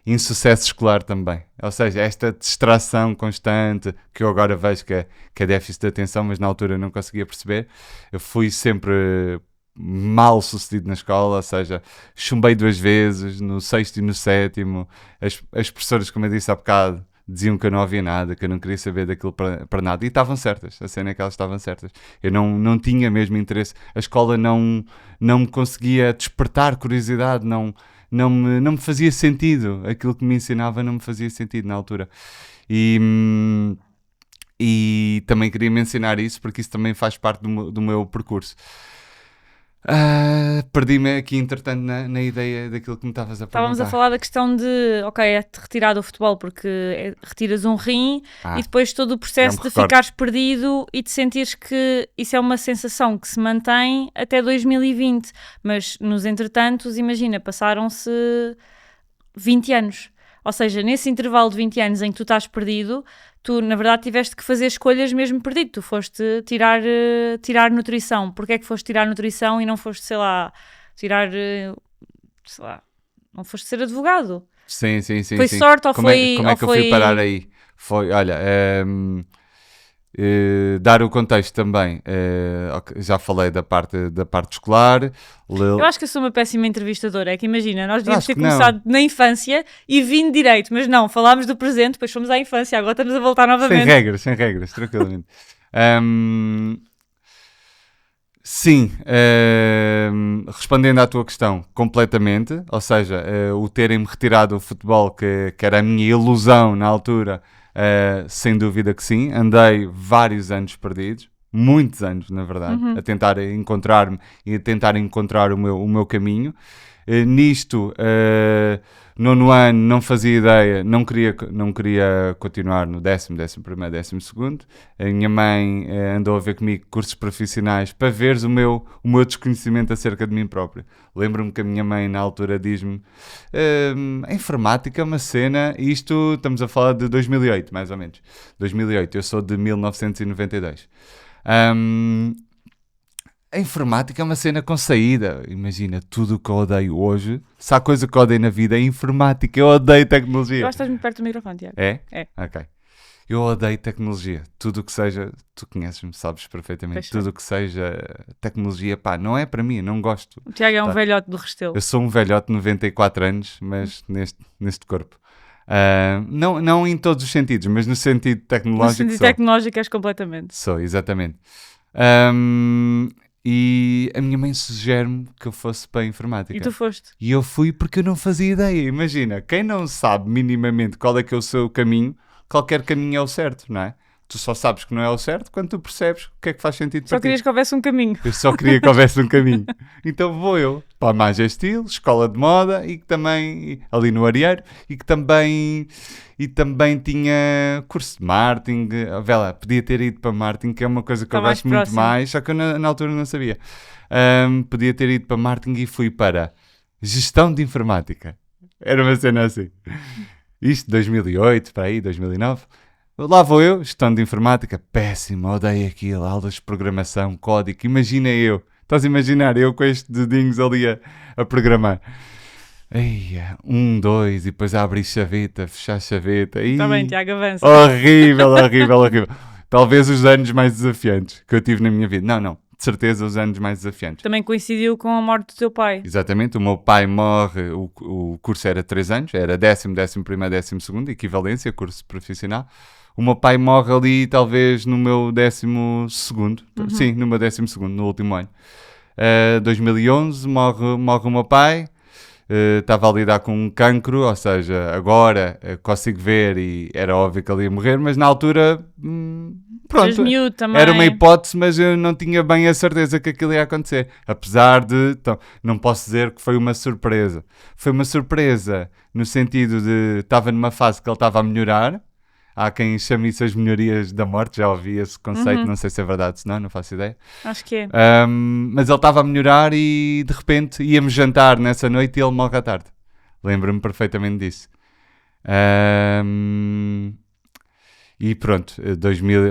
Insucesso escolar também, ou seja, esta distração constante que eu agora vejo que é déficit de atenção, mas na altura eu não conseguia perceber. Eu fui sempre mal sucedido na escola, ou seja, chumbei 2 vezes, no 6º e no 7º. As professoras, como eu disse há bocado, diziam que eu não havia nada, que eu não queria saber daquilo para nada, e estavam certas, a cena é que elas estavam certas. Eu não tinha mesmo interesse, a escola não me conseguia despertar curiosidade, não me fazia sentido, aquilo que me ensinava não me fazia sentido na altura. E E também queria mencionar isso porque isso também faz parte do meu percurso. Perdi-me aqui, entretanto, na ideia daquilo que me estavas a perguntar.
Estávamos a falar da questão de, ok, é-te retirar do futebol porque retiras um rim e depois todo o processo de ficares perdido e de sentires que isso é uma sensação que se mantém até 2020. Mas nos entretantos, imagina, passaram-se 20 anos. Ou seja, nesse intervalo de 20 anos em que tu estás perdido, tu, na verdade, tiveste que fazer escolhas mesmo perdido. Tu foste tirar nutrição. Porquê é que foste tirar nutrição e não foste, sei lá, não foste ser advogado?
Sim.
Foi sorte ou
como
foi...
como é que eu fui parar aí? Foi, olha... dar o contexto também, já falei da parte escolar.
Eu acho que eu sou uma péssima entrevistadora. É que imagina, nós devíamos ter começado na infância e vindo direito, mas não, falámos do presente, depois fomos à infância, agora estamos a voltar novamente.
Sem regras, tranquilamente. Sim, respondendo à tua questão completamente, ou seja, o terem-me retirado do futebol, que era a minha ilusão na altura, sem dúvida que sim. Andei vários anos perdidos, muitos anos na verdade, a tentar encontrar-me e a tentar encontrar o meu caminho. Nisto, nono ano, não fazia ideia, não queria continuar no 11º, 12º. A minha mãe andou a ver comigo cursos profissionais para veres o meu desconhecimento acerca de mim próprio. Lembro-me que a minha mãe na altura diz-me a informática é uma cena, e isto estamos a falar de 2008 mais ou menos. 2008, eu sou de 1992. A informática é uma cena com saída. Imagina, tudo o que eu odeio hoje. Se há coisa que eu odeio na vida é informática. Eu odeio tecnologia.
Eu acho que estás muito perto do microfone, Tiago.
É?
É.
Ok. Eu odeio tecnologia. Tudo o que seja... Tu conheces-me, sabes perfeitamente. Tudo o que seja tecnologia, pá, não é para mim, não gosto.
O Tiago é um velhote do Restelo.
Eu sou um velhote de 94 anos, mas neste corpo. Não em todos os sentidos, mas no sentido tecnológico.
No sentido tecnológico és completamente.
Sou, exatamente. E a minha mãe sugere-me que eu fosse para a informática.
E tu foste?
E eu fui porque eu não fazia ideia. Imagina, quem não sabe minimamente qual é que é o seu caminho, qualquer caminho é o certo, não é? Tu só sabes que não é o certo quando tu percebes o que é que faz sentido para ti.
Só querias que houvesse um caminho.
Eu só queria que houvesse um caminho. Então vou eu para a Magia Estilo, escola de moda, e que também, ali no Arieiro, e também tinha curso de marketing. Vela, podia ter ido para marketing, que é uma coisa que eu gosto muito mais, só que eu na altura não sabia. Podia ter ido para marketing e fui para gestão de informática. Era uma cena assim. Isto 2008, para aí, 2009. Lá vou eu, gestão de informática, péssimo, odeio aquilo, aulas de programação, código. Imagina eu, estás a imaginar eu com estes dedinhos ali a programar. Eia, 1, 2, e depois abrir chaveta, fechar chaveta.
Está bem, Tiago, avança.
Horrível. Talvez os anos mais desafiantes que eu tive na minha vida. Não, de certeza os anos mais desafiantes.
Também coincidiu com a morte do teu pai.
Exatamente, o meu pai morre, o curso era 3 anos, era 10º, 11º, 12º, equivalência, curso profissional. O meu pai morre ali, talvez, no meu 12º. Sim, no meu 12º, no último ano. 2011, morre o meu pai. Estava a lidar com um cancro, ou seja, agora consigo ver e era óbvio que ele ia morrer, mas na altura, pronto, era uma hipótese, mas eu não tinha bem a certeza que aquilo ia acontecer. Apesar de, então, não posso dizer que foi uma surpresa. Foi uma surpresa no sentido de, estava numa fase que ele estava a melhorar. Há quem chame isso as melhorias da morte, já ouvi esse conceito, não sei se é verdade, se não faço ideia.
Acho que é.
Mas ele estava a melhorar e de repente íamos jantar nessa noite e ele morre à tarde. Lembro-me perfeitamente disso. E pronto,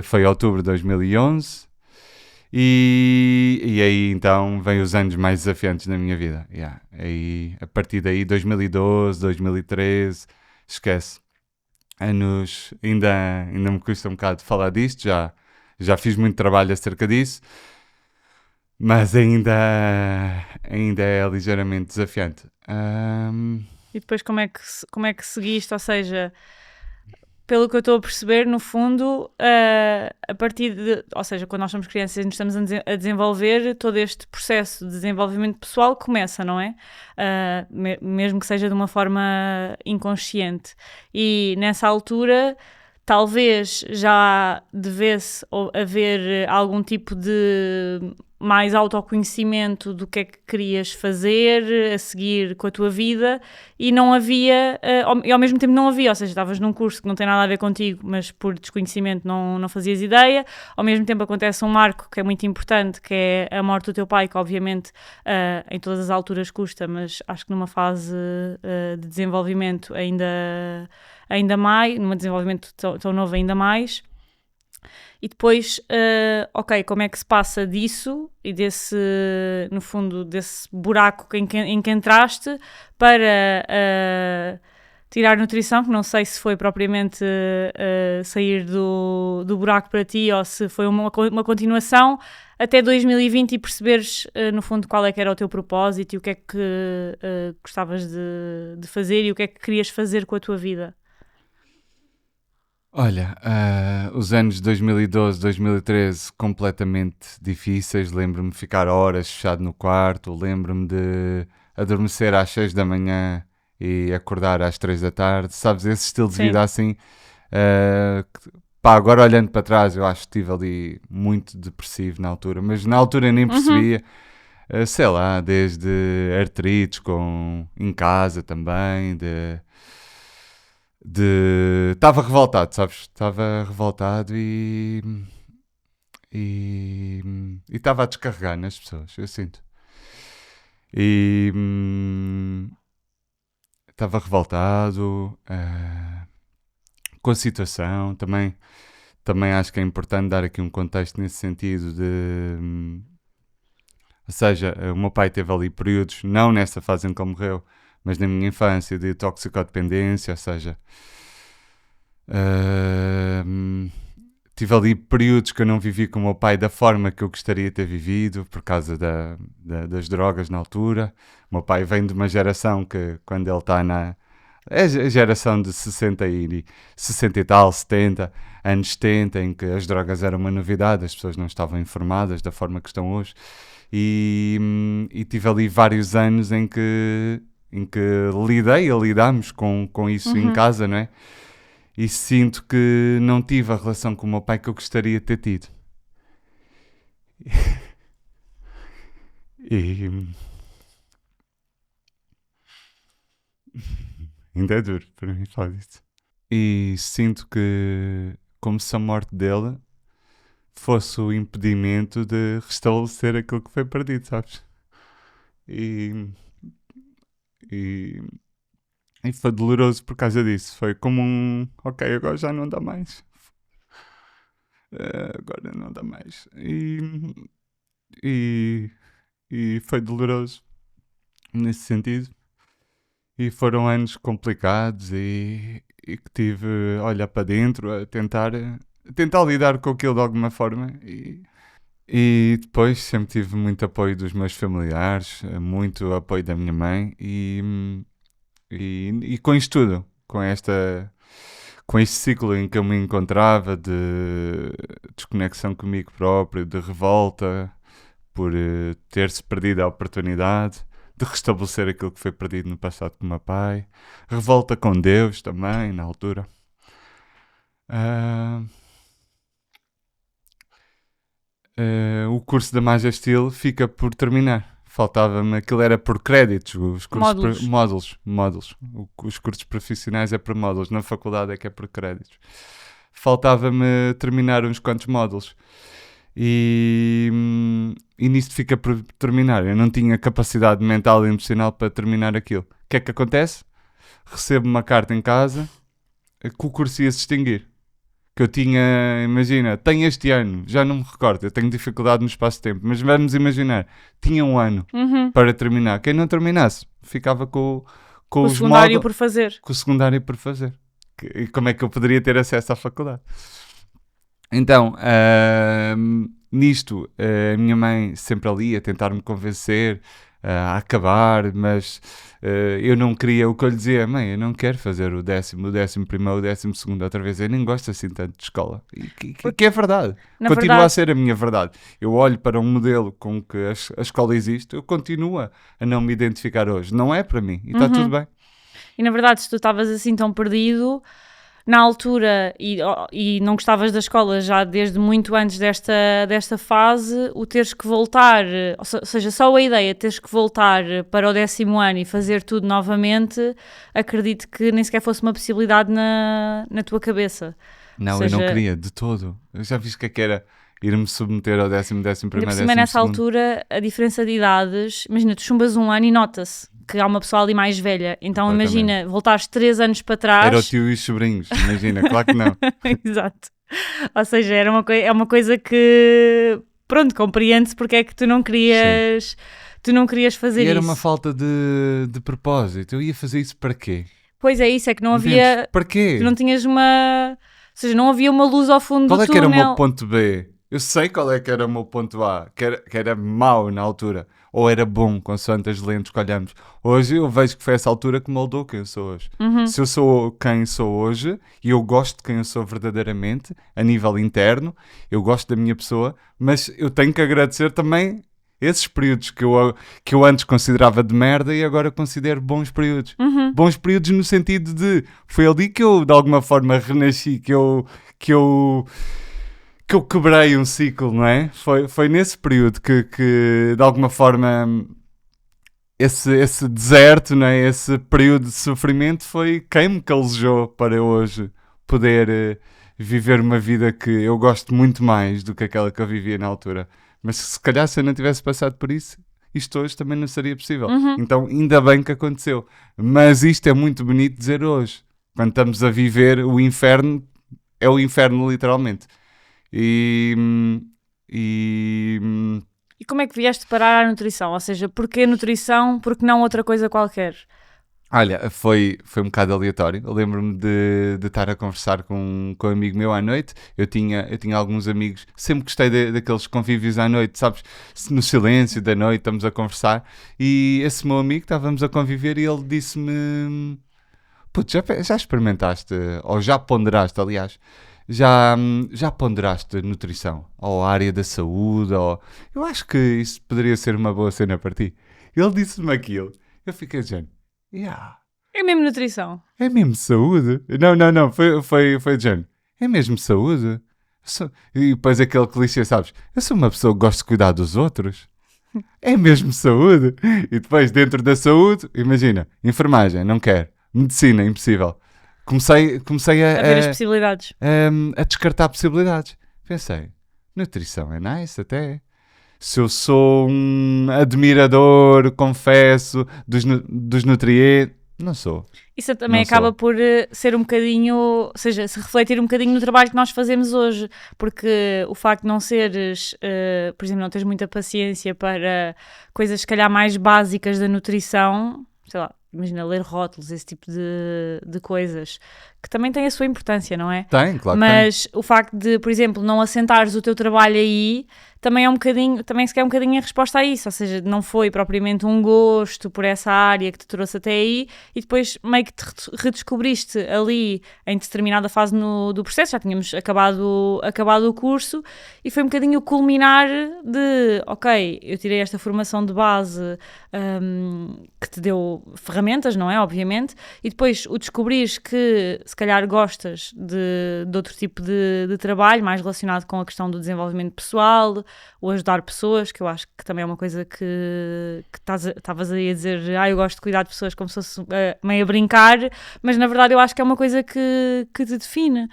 foi outubro de 2011 e aí então vem os anos mais desafiantes da minha vida. Aí, a partir daí, 2012, 2013, esquece. Anos, ainda me custa um bocado falar disto, já fiz muito trabalho acerca disso, mas ainda é ligeiramente desafiante.
E depois como é que seguiste? Ou seja, pelo que eu estou a perceber, no fundo, a partir de... Ou seja, quando nós somos crianças e nos estamos a desenvolver, todo este processo de desenvolvimento pessoal começa, não é? Mesmo que seja de uma forma inconsciente. E nessa altura, talvez já devesse haver algum tipo de mais autoconhecimento do que é que querias fazer a seguir com a tua vida, e não havia, e ao mesmo tempo não havia, ou seja, estavas num curso que não tem nada a ver contigo, mas por desconhecimento não fazias ideia. Ao mesmo tempo acontece um marco que é muito importante, que é a morte do teu pai, que obviamente em todas as alturas custa, mas acho que numa fase de desenvolvimento ainda mais, num desenvolvimento tão novo ainda mais. E depois, ok, como é que se passa disso e desse, no fundo, desse buraco em que entraste para tirar nutrição, que não sei se foi propriamente sair do buraco para ti ou se foi uma continuação, até 2020 e perceberes, no fundo, qual é que era o teu propósito e o que é que gostavas de fazer e o que é que querias fazer com a tua vida.
Olha, os anos de 2012, 2013 completamente difíceis. Lembro-me de ficar horas fechado no quarto, lembro-me de adormecer às 6 da manhã e acordar às 3 da tarde. Sabes, esse estilo de vida assim. Pá, agora olhando para trás, eu acho que estive ali muito depressivo na altura, mas na altura nem percebia. Sei lá, desde artrites em casa também, estava revoltado, sabes? Estava revoltado e estava a descarregar nas pessoas, eu sinto. E estava revoltado com a situação. Também acho que é importante dar aqui um contexto nesse sentido ou seja, o meu pai teve ali períodos, não nessa fase em que ele morreu, mas na minha infância, de toxicodependência, ou seja, tive ali períodos que eu não vivi com o meu pai da forma que eu gostaria de ter vivido, por causa das drogas na altura. O meu pai vem de uma geração que, quando ele está é a geração de 60 e tal, 70, anos 70, em que as drogas eram uma novidade, as pessoas não estavam informadas da forma que estão hoje. E tive ali vários anos em que lidámos com isso em casa, não é? E sinto que não tive a relação com o meu pai que eu gostaria de ter tido. E ainda é duro para mim falar disso. E sinto que, como se a morte dele fosse o impedimento de restabelecer aquilo que foi perdido, sabes? E foi doloroso por causa disso. Foi como ok, agora já não dá mais. Agora não dá mais. E foi doloroso nesse sentido. E foram anos complicados e que tive a olhar para dentro, a tentar lidar com aquilo de alguma forma. E depois sempre tive muito apoio dos meus familiares, muito apoio da minha mãe e com isto tudo, com este ciclo em que eu me encontrava de desconexão comigo próprio, de revolta por ter-se perdido a oportunidade de restabelecer aquilo que foi perdido no passado com o meu pai, revolta com Deus também, na altura. O curso da Magia Steel fica por terminar. Faltava-me, aquilo era por créditos, os cursos módulos. Os cursos profissionais é por módulos, na faculdade é que é por créditos. Faltava-me terminar uns quantos módulos. E nisto fica por terminar. Eu não tinha capacidade mental e emocional para terminar aquilo. O que é que acontece? Recebo uma carta em casa que o curso ia se extinguir. Que eu tinha, imagina, tenho este ano, já não me recordo, eu tenho dificuldade no espaço-tempo, mas vamos imaginar, tinha um ano para terminar. Quem não terminasse ficava com
o secundário por fazer.
Com o secundário por fazer. E como é que eu poderia ter acesso à faculdade? Então, nisto, a minha mãe sempre ali a tentar-me convencer a acabar, mas eu não queria. O que eu lhe dizia: mãe, eu não quero fazer o 10º, o 11º, o 12º outra vez, eu nem gosto assim tanto de escola. E que é verdade, continua a ser a minha verdade. Eu olho para um modelo com que a escola existe, eu continuo a não me identificar hoje, não é para mim, e está tudo bem.
E na verdade, se tu estavas assim tão perdido, na altura e não gostavas da escola já desde muito antes desta fase, o teres que voltar, ou seja, só a ideia de teres que voltar para o 10º ano e fazer tudo novamente, acredito que nem sequer fosse uma possibilidade na tua cabeça.
Não,
Ou
eu não
seja,
queria, de todo. Eu já viste o que era ir-me submeter ao 10º, 11º,
ainda por cima, nessa
12º.
altura, a diferença de idades, imagina, tu chumbas um ano e nota-se que há uma pessoa ali mais velha. Então,
Completamente.
imagina, voltares 3 anos para trás.
Era o tio e os sobrinhos, imagina, claro que não.
Exato. Ou seja, é uma coisa que, pronto, compreende-se porque é que tu não querias fazer
E era
isso.
uma falta de propósito. Eu ia fazer isso para quê?
Pois é isso, é que não
Entendes?
havia,
Para quê?
tu não tinhas uma, ou seja, não havia uma luz ao fundo
Qual
do
é que era o
túnel.
meu ponto B? Eu sei qual é que era o meu ponto A, que era mau na altura, ou era bom, consoante as lentes que olhamos. Hoje eu vejo que foi essa altura que moldou quem eu sou hoje. Se eu sou quem sou hoje, e eu gosto de quem eu sou verdadeiramente, a nível interno, eu gosto da minha pessoa, mas eu tenho que agradecer também esses períodos que eu antes considerava de merda e agora considero bons períodos. Bons períodos no sentido de, foi ali que eu de alguma forma renasci, que eu quebrei um ciclo, não é? Foi nesse período que de alguma forma esse deserto, não é? Esse período de sofrimento foi quem me calejou para eu hoje poder viver uma vida que eu gosto muito mais do que aquela que eu vivia na altura. Mas se calhar se eu não tivesse passado por isso, isto hoje também não seria possível. Então ainda bem que aconteceu. Mas isto é muito bonito dizer hoje. Quando estamos a viver o inferno, é o inferno literalmente. E
como é que vieste parar à nutrição? Ou seja, porquê nutrição, porque não outra coisa qualquer?
olha, foi um bocado aleatório. Eu lembro-me de estar a conversar com um amigo meu à noite. Eu tinha alguns amigos, sempre gostei daqueles convívios à noite, sabes? No silêncio da noite, estamos a conversar. E esse meu amigo, estávamos a conviver e ele disse-me: Putz, já experimentaste, ou já ponderaste, aliás, já ponderaste nutrição? Ou a área da saúde? Eu acho que isso poderia ser uma boa cena para ti. Ele disse-me aquilo. Eu fiquei dizendo, yeah,
É mesmo nutrição.
é mesmo saúde? Não, foi de género. É mesmo saúde? E depois aquele clichê, sabes? Eu sou uma pessoa que gosta de cuidar dos outros. É mesmo saúde? E depois, dentro da saúde, imagina, enfermagem, não quero. Medicina, impossível. Comecei
A ver as possibilidades.
a descartar possibilidades. Pensei, nutrição é nice até. Se eu sou um admirador, confesso, dos nutrientes, não sou.
Isso também
Não
acaba
sou.
por ser um bocadinho, ou seja, se refletir um bocadinho no trabalho que nós fazemos hoje, porque o facto de não seres, por exemplo, não teres muita paciência para coisas se calhar mais básicas da nutrição, sei lá, imagina ler rótulos, esse tipo de coisas, que também tem a sua importância, não é?
Tem, claro que
Mas o facto de, por exemplo, não assentares o teu trabalho aí, também é um bocadinho, também se quer um bocadinho a resposta a isso, ou seja, não foi propriamente um gosto por essa área que te trouxe até aí e depois meio que te redescobriste ali em determinada fase do processo, já tínhamos acabado o curso e foi um bocadinho o culminar de, ok, eu tirei esta formação de base que te deu ferramentas, não é? Obviamente, e depois o descobrires que se calhar gostas de outro tipo de trabalho, mais relacionado com a questão do desenvolvimento pessoal, ou ajudar pessoas, que eu acho que também é uma coisa que estavas aí a dizer, eu gosto de cuidar de pessoas como se fosse meio a brincar, mas na verdade eu acho que é uma coisa que te define.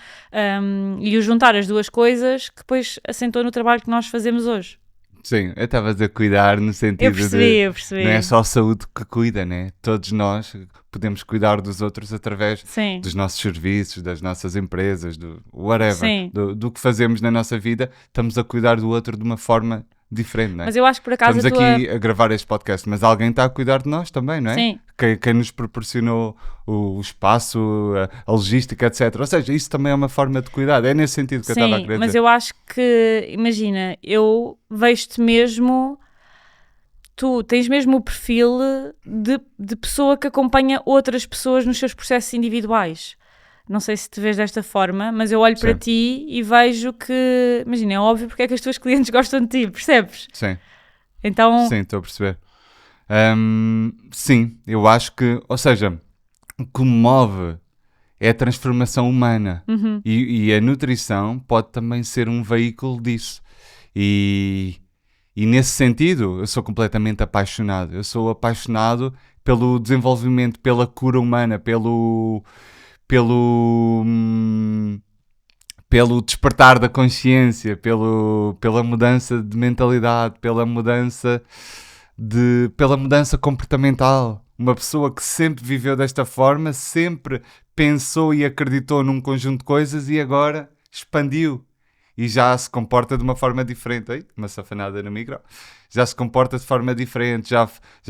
E o juntar as duas coisas que depois assentou no trabalho que nós fazemos hoje.
Sim, eu estava a dizer cuidar no sentido
Eu percebi.
não é só a saúde que cuida, né? Todos nós podemos cuidar dos outros através
Sim.
dos nossos serviços, das nossas empresas, do whatever,
Sim.
do que fazemos na nossa vida, estamos a cuidar do outro de uma forma diferente, não é?
Mas eu acho que por acaso
Estamos aqui a gravar este podcast, mas alguém está a cuidar de nós também, não é?
Sim.
Quem nos proporcionou o espaço, a logística, etc. Ou seja, isso também é uma forma de cuidar. É nesse sentido que eu estava a querer
mas
dizer.
eu acho que, imagina, eu vejo-te mesmo, tu tens mesmo o perfil de pessoa que acompanha outras pessoas nos seus processos individuais. Não sei se te vês desta forma, mas eu olho para ti e vejo que, imagina, é óbvio porque é que as tuas clientes gostam de ti, percebes?
Sim.
Então,
Sim, estou a perceber. Sim, eu acho que, ou seja, o que me move é a transformação humana. E a nutrição pode também ser um veículo disso. E nesse sentido, eu sou completamente apaixonado. Eu sou apaixonado pelo desenvolvimento, pela cura humana, pelo despertar da consciência, pela mudança de mentalidade, pela mudança comportamental. Uma pessoa que sempre viveu desta forma, sempre pensou e acreditou num conjunto de coisas e agora expandiu. E já se comporta de uma forma diferente. Ei, uma safanada no micro. Já se comporta de forma diferente, já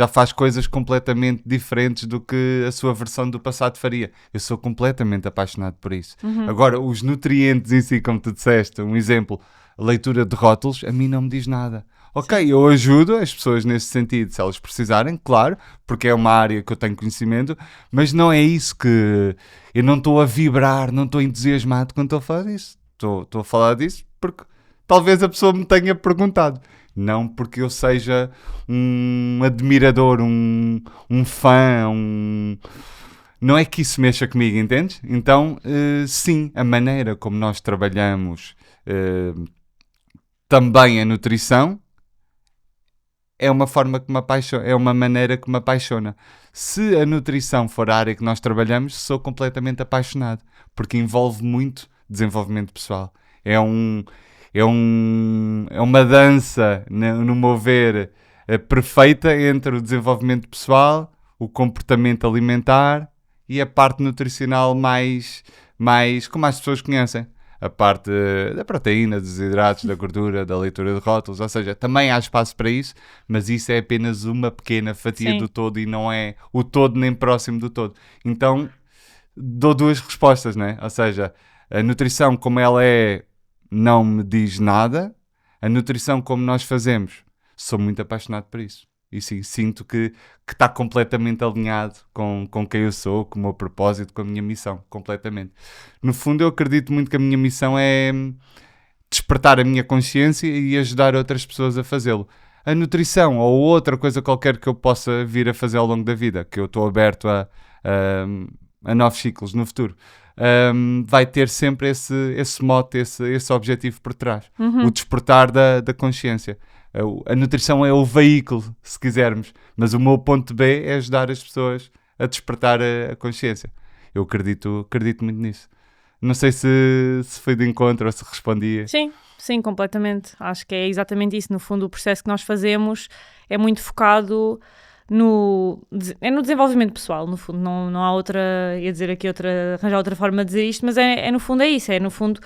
faz coisas completamente diferentes do que a sua versão do passado faria. Eu sou completamente apaixonado por isso. Agora, os nutrientes em si, como tu disseste, um exemplo, a leitura de rótulos, a mim não me diz nada. Ok, eu ajudo as pessoas nesse sentido, se elas precisarem, claro, porque é uma área que eu tenho conhecimento, mas não é isso que... Eu não estou a vibrar, não estou entusiasmado quando estou a falar disso. Estou a falar disso porque talvez a pessoa me tenha perguntado. Não porque eu seja um admirador, um fã, Não é que isso mexa comigo, entendes? Então, sim, a maneira como nós trabalhamos também a nutrição é uma forma que me apaixona, é uma maneira que me apaixona. Se a nutrição for a área que nós trabalhamos, sou completamente apaixonado, porque envolve muito desenvolvimento pessoal. É uma dança, no meu ver, perfeita entre o desenvolvimento pessoal, o comportamento alimentar e a parte nutricional mais como as pessoas conhecem. A parte da proteína, dos hidratos, da gordura, da leitura de rótulos, ou seja, também há espaço para isso, mas isso é apenas uma pequena fatia do todo e não é o todo nem próximo do todo. Então, dou duas respostas, né? Ou seja, a nutrição como ela é, não me diz nada. A nutrição como nós fazemos, sou muito apaixonado por isso. E sim, sinto que está completamente alinhado com quem eu sou, com o meu propósito, com a minha missão, completamente. No fundo, eu acredito muito que a minha missão é despertar a minha consciência e ajudar outras pessoas a fazê-lo. A nutrição ou outra coisa qualquer que eu possa vir a fazer ao longo da vida, que eu estou aberto a novos ciclos no futuro, vai ter sempre esse mote, esse objetivo por trás. O despertar da consciência. A nutrição é o veículo, se quisermos, mas o meu ponto B é ajudar as pessoas a despertar a consciência. Eu acredito muito nisso. Não sei se foi de encontro ou se respondia.
Sim, completamente. Acho que é exatamente isso. No fundo, o processo que nós fazemos é muito focado no desenvolvimento pessoal, no fundo. Não há arranjar outra forma de dizer isto, mas no fundo é isso. É no fundo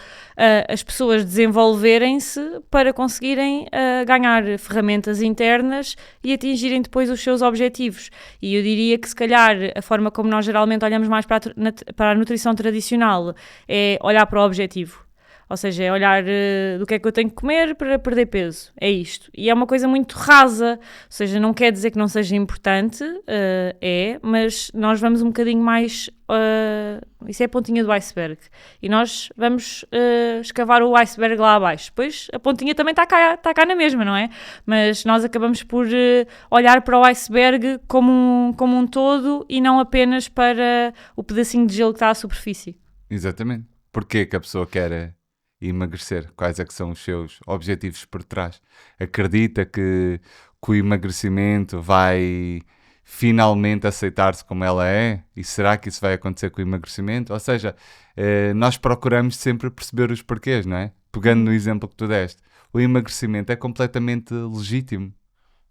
as pessoas desenvolverem-se para conseguirem ganhar ferramentas internas e atingirem depois os seus objetivos. E eu diria que se calhar a forma como nós geralmente olhamos mais para a nutrição tradicional é olhar para o objetivo. Ou seja, é olhar do que é que eu tenho que comer para perder peso. É isto. E é uma coisa muito rasa. Ou seja, não quer dizer que não seja importante, mas nós vamos um bocadinho mais... isso é a pontinha do iceberg. E nós vamos escavar o iceberg lá abaixo. Depois a pontinha também está cá na mesma, não é? Mas nós acabamos por olhar para o iceberg como um todo e não apenas para o pedacinho de gelo que está à superfície.
Exatamente. Porquê que a pessoa quer emagrecer? Quais é que são os seus objetivos por trás? Acredita que o emagrecimento vai finalmente aceitar-se como ela é? E será que isso vai acontecer com o emagrecimento? Ou seja, nós procuramos sempre perceber os porquês, não é? Pegando no exemplo que tu deste, o emagrecimento é completamente legítimo.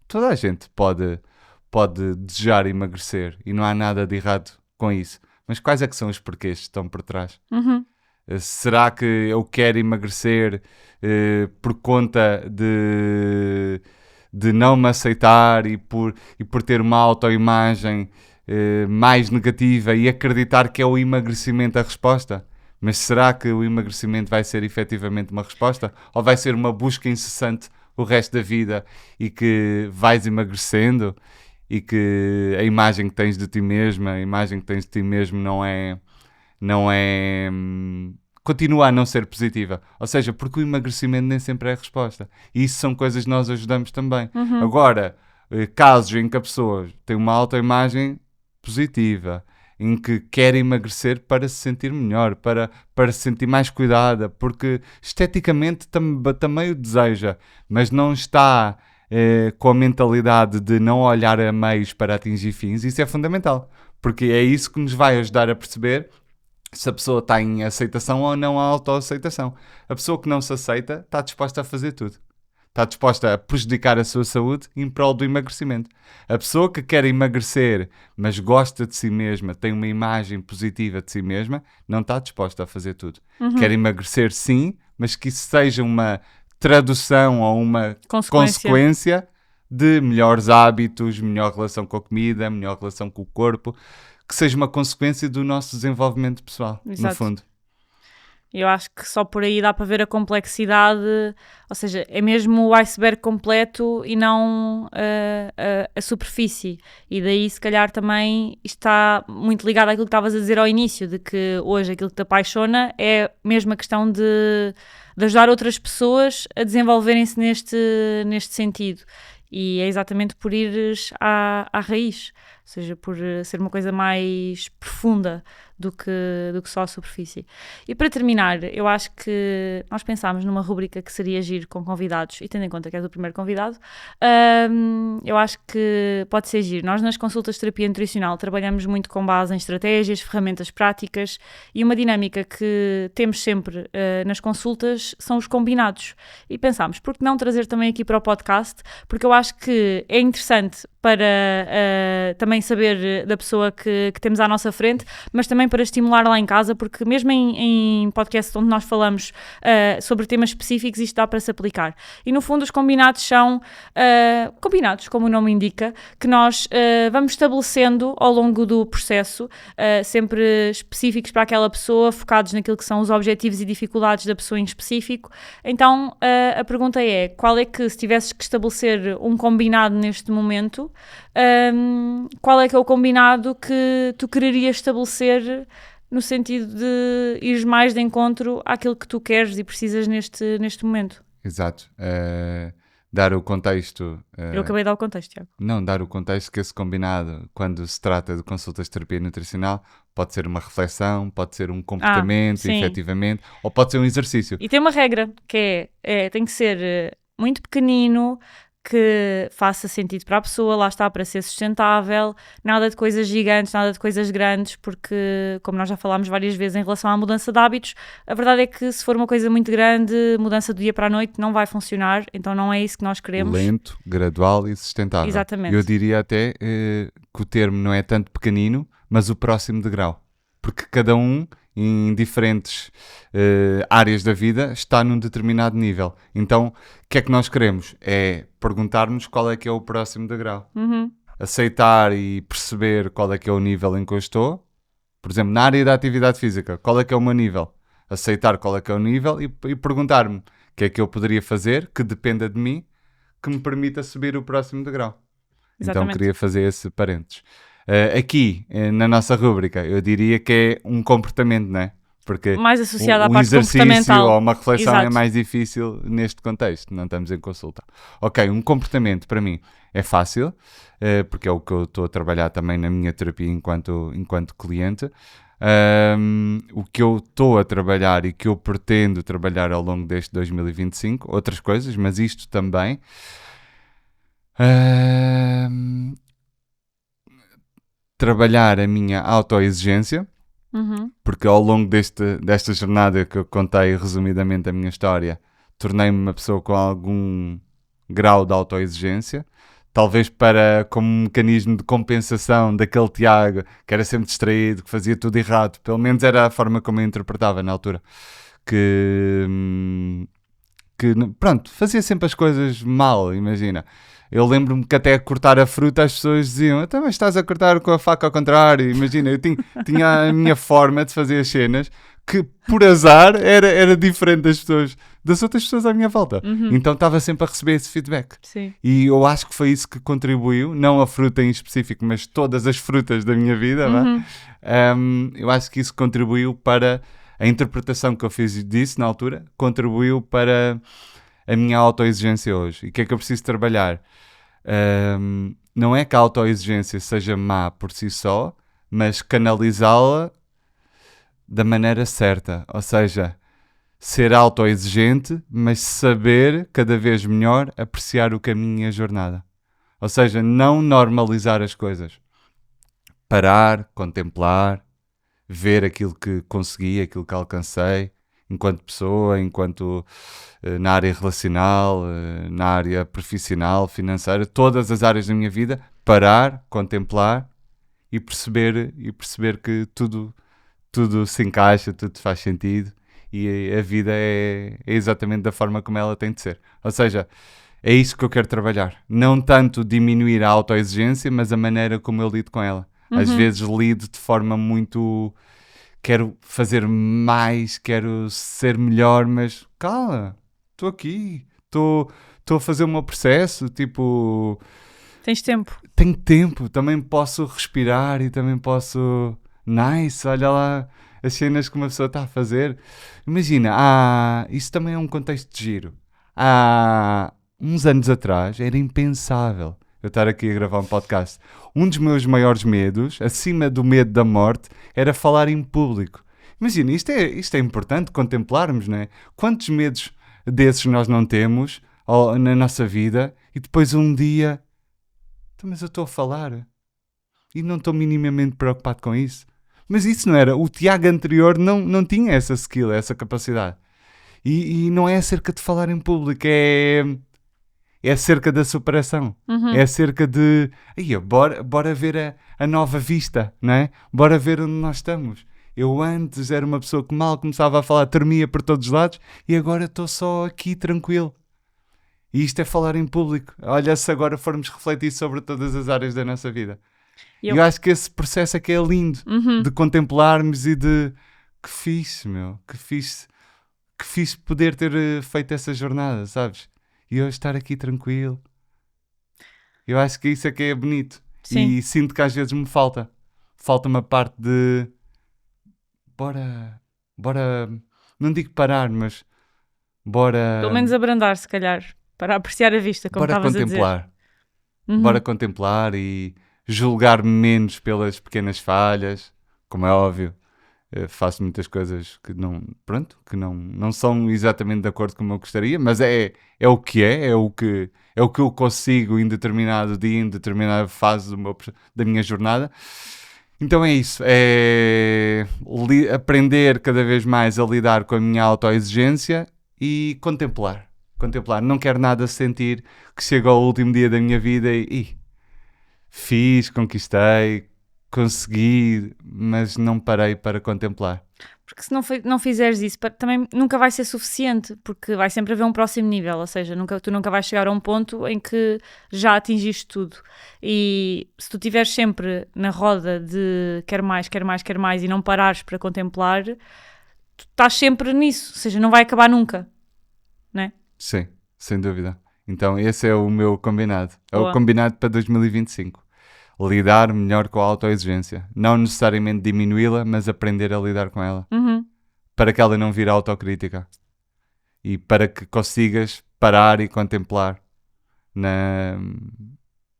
Toda a gente pode desejar emagrecer e não há nada de errado com isso. Mas quais é que são os porquês que estão por trás? Será que eu quero emagrecer por conta de não me aceitar e por ter uma autoimagem mais negativa e acreditar que é o emagrecimento a resposta? Mas será que o emagrecimento vai ser efetivamente uma resposta? Ou vai ser uma busca incessante o resto da vida e que vais emagrecendo e que a imagem que tens de ti mesma, a imagem que tens de ti mesmo não é continua a não ser positiva. Ou seja, porque o emagrecimento nem sempre é a resposta. E isso são coisas que nós ajudamos também. Agora, casos em que a pessoa tem uma autoimagem positiva, em que quer emagrecer para se sentir melhor, para se sentir mais cuidada, porque esteticamente também o deseja, mas não está com a mentalidade de não olhar a meios para atingir fins. Isso é fundamental, porque é isso que nos vai ajudar a perceber se a pessoa está em aceitação ou não a autoaceitação. A pessoa que não se aceita está disposta a fazer tudo. Está disposta a prejudicar a sua saúde em prol do emagrecimento. A pessoa que quer emagrecer, mas gosta de si mesma, tem uma imagem positiva de si mesma, não está disposta a fazer tudo. Quer emagrecer sim, mas que isso seja uma tradução ou uma consequência de melhores hábitos, melhor relação com a comida, melhor relação com o corpo, que seja uma consequência do nosso desenvolvimento pessoal,
Exato.
no fundo.
Eu acho que só por aí dá para ver a complexidade, ou seja, é mesmo o iceberg completo e não a superfície. E daí, se calhar, também está muito ligado àquilo que estavas a dizer ao início, de que hoje aquilo que te apaixona é mesmo a questão de ajudar outras pessoas a desenvolverem-se neste sentido. E é exatamente por ires à raiz, ou seja, por ser uma coisa mais profunda do que só a superfície. E para terminar, eu acho que nós pensámos numa rubrica que seria giro com convidados, e tendo em conta que és o primeiro convidado, eu acho que pode ser giro. Nós nas consultas de terapia nutricional trabalhamos muito com base em estratégias, ferramentas práticas, e uma dinâmica que temos sempre nas consultas são os combinados. E pensámos, por que não trazer também aqui para o podcast? Porque eu acho que é interessante para também saber da pessoa que temos à nossa frente, mas também para estimular lá em casa, porque mesmo em podcasts onde nós falamos sobre temas específicos, isto dá para se aplicar. E no fundo os combinados são combinados, como o nome indica, que nós vamos estabelecendo ao longo do processo, sempre específicos para aquela pessoa, focados naquilo que são os objetivos e dificuldades da pessoa em específico. Então a pergunta é, qual é que, se tivesses que estabelecer um combinado neste momento, qual é que é o combinado que tu quererias estabelecer no sentido de ires mais de encontro àquilo que tu queres e precisas neste momento?
Exato. Dar o contexto...
Eu acabei de dar o contexto, Tiago.
Não, dar o contexto que esse combinado, quando se trata de consultas de terapia nutricional, pode ser uma reflexão, pode ser um comportamento, efetivamente, ou pode ser um exercício.
E tem uma regra, que tem que ser muito pequenino, que faça sentido para a pessoa, lá está, para ser sustentável, nada de coisas gigantes, nada de coisas grandes, porque, como nós já falámos várias vezes em relação à mudança de hábitos, a verdade é que se for uma coisa muito grande, mudança do dia para a noite não vai funcionar, então não é isso que nós queremos.
Lento, gradual e sustentável.
Exatamente.
Eu diria até que o termo não é tanto pequenino, mas o próximo degrau, porque cada um, em diferentes áreas da vida, está num determinado nível. Então, o que é que nós queremos? É perguntar-nos qual é que é o próximo degrau. Aceitar e perceber qual é que é o nível em que eu estou. Por exemplo, na área da atividade física, qual é que é o meu nível? Aceitar qual é que é o nível e perguntar-me o que é que eu poderia fazer, que dependa de mim, que me permita subir o próximo degrau.
Exatamente.
Então, queria fazer esse parênteses. Aqui, na nossa rúbrica, eu diria que é um comportamento, não é? Porque
mais associado à
um
parte
exercício
comportamental
ou uma reflexão
Exato.
é mais difícil neste contexto, não estamos em consulta. Ok, um comportamento para mim é fácil, porque é o que eu estou a trabalhar também na minha terapia enquanto cliente. O que eu estou a trabalhar e que eu pretendo trabalhar ao longo deste 2025, outras coisas, mas isto também... trabalhar a minha autoexigência, porque ao longo desta jornada que eu contei resumidamente a minha história, tornei-me uma pessoa com algum grau de autoexigência, talvez como um mecanismo de compensação daquele Tiago que era sempre distraído, que fazia tudo errado, pelo menos era a forma como eu interpretava na altura, que pronto, fazia sempre as coisas mal, imagina. Eu lembro-me que até a cortar a fruta as pessoas diziam, então, mas estás a cortar com a faca ao contrário. Imagina, eu tinha a minha forma de fazer as cenas que, por azar, era diferente das outras pessoas à minha volta. Então estava sempre a receber esse feedback.
Sim.
E eu acho que foi isso que contribuiu, não a fruta em específico, mas todas as frutas da minha vida. Eu acho que isso contribuiu para a interpretação que eu fiz disso na altura, contribuiu para a minha autoexigência hoje. E o que é que eu preciso trabalhar? Não é que a autoexigência seja má por si só, mas canalizá-la da maneira certa. Ou seja, ser autoexigente, mas saber cada vez melhor apreciar o caminho e a jornada. Ou seja, não normalizar as coisas. Parar, contemplar, ver aquilo que consegui, aquilo que alcancei, enquanto pessoa, enquanto na área relacional, na área profissional, financeira, todas as áreas da minha vida, parar, contemplar e perceber que tudo se encaixa, tudo faz sentido e a vida é exatamente da forma como ela tem de ser. Ou seja, é isso que eu quero trabalhar. Não tanto diminuir a autoexigência, mas a maneira como eu lido com ela. Às vezes lido de forma muito... Quero fazer mais, quero ser melhor, mas calma, estou aqui, estou a fazer o meu processo, tipo...
Tens tempo.
Tenho tempo, também posso respirar e também posso... Nice, olha lá as cenas que uma pessoa está a fazer. Imagina, isso também é um contexto de giro. Há uns anos atrás era impensável eu estar aqui a gravar um podcast. Um dos meus maiores medos, acima do medo da morte, era falar em público. Imagina, isto é importante contemplarmos, não é? Quantos medos desses nós não temos na nossa vida e depois um dia... Mas eu estou a falar e não estou minimamente preocupado com isso. Mas isso não era... O Tiago anterior não tinha essa skill, essa capacidade. E não é acerca de falar em público, é acerca da superação. É acerca de... Bora ver a nova vista, não é? Bora ver onde nós estamos. Eu antes era uma pessoa que mal começava a falar, tremia por todos os lados, e agora estou só aqui tranquilo. E isto é falar em público. Olha, se agora formos refletir sobre todas as áreas da nossa vida. Eu acho que esse processo é que é lindo, de contemplarmos e de... Que fixe, meu. Que fixe poder ter feito essa jornada, sabes? E eu estar aqui tranquilo. Eu acho que isso é que é bonito. Sim. E sinto que às vezes me falta. Falta-me a parte de... Bora... Não digo parar, mas... Bora...
Pelo menos abrandar, se calhar. Para apreciar a vista, como estavas a dizer.
Bora contemplar e julgar-me menos pelas pequenas falhas. Como é óbvio. Faço muitas coisas que não são exatamente de acordo com o que eu gostaria, mas é o que é o que eu consigo em determinado dia, em determinada fase da minha jornada. Então é isso, é aprender cada vez mais a lidar com a minha autoexigência e contemplar. Não quero nada sentir que chego ao último dia da minha vida e fiz, conquistei, consegui, mas não parei para contemplar.
Porque se não fizeres isso, também nunca vai ser suficiente, porque vai sempre haver um próximo nível, ou seja, tu nunca vais chegar a um ponto em que já atingiste tudo. E se tu estiveres sempre na roda de quer mais e não parares para contemplar, tu estás sempre nisso, ou seja, não vai acabar nunca, não é?
Sim, sem dúvida. Então esse é o meu combinado. É o combinado para 2025. Lidar melhor com a autoexigência. Não necessariamente diminuí-la, mas aprender a lidar com ela. Para que ela não vire autocrítica. E para que consigas parar e contemplar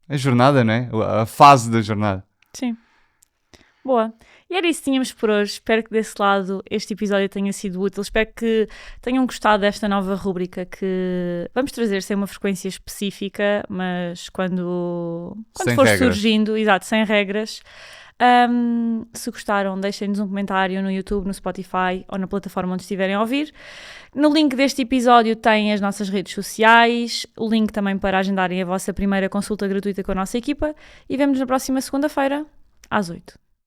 a jornada, não é? A fase da jornada.
Sim. Boa. E era isso que tínhamos por hoje. Espero que desse lado este episódio tenha sido útil. Espero que tenham gostado desta nova rúbrica que vamos trazer sem uma frequência específica, mas quando for surgindo, exato, sem regras. Se gostaram, deixem-nos um comentário no YouTube, no Spotify ou na plataforma onde estiverem a ouvir. No link deste episódio tem as nossas redes sociais, o link também para agendarem a vossa primeira consulta gratuita com a nossa equipa e vemo-nos na próxima segunda-feira às 8h.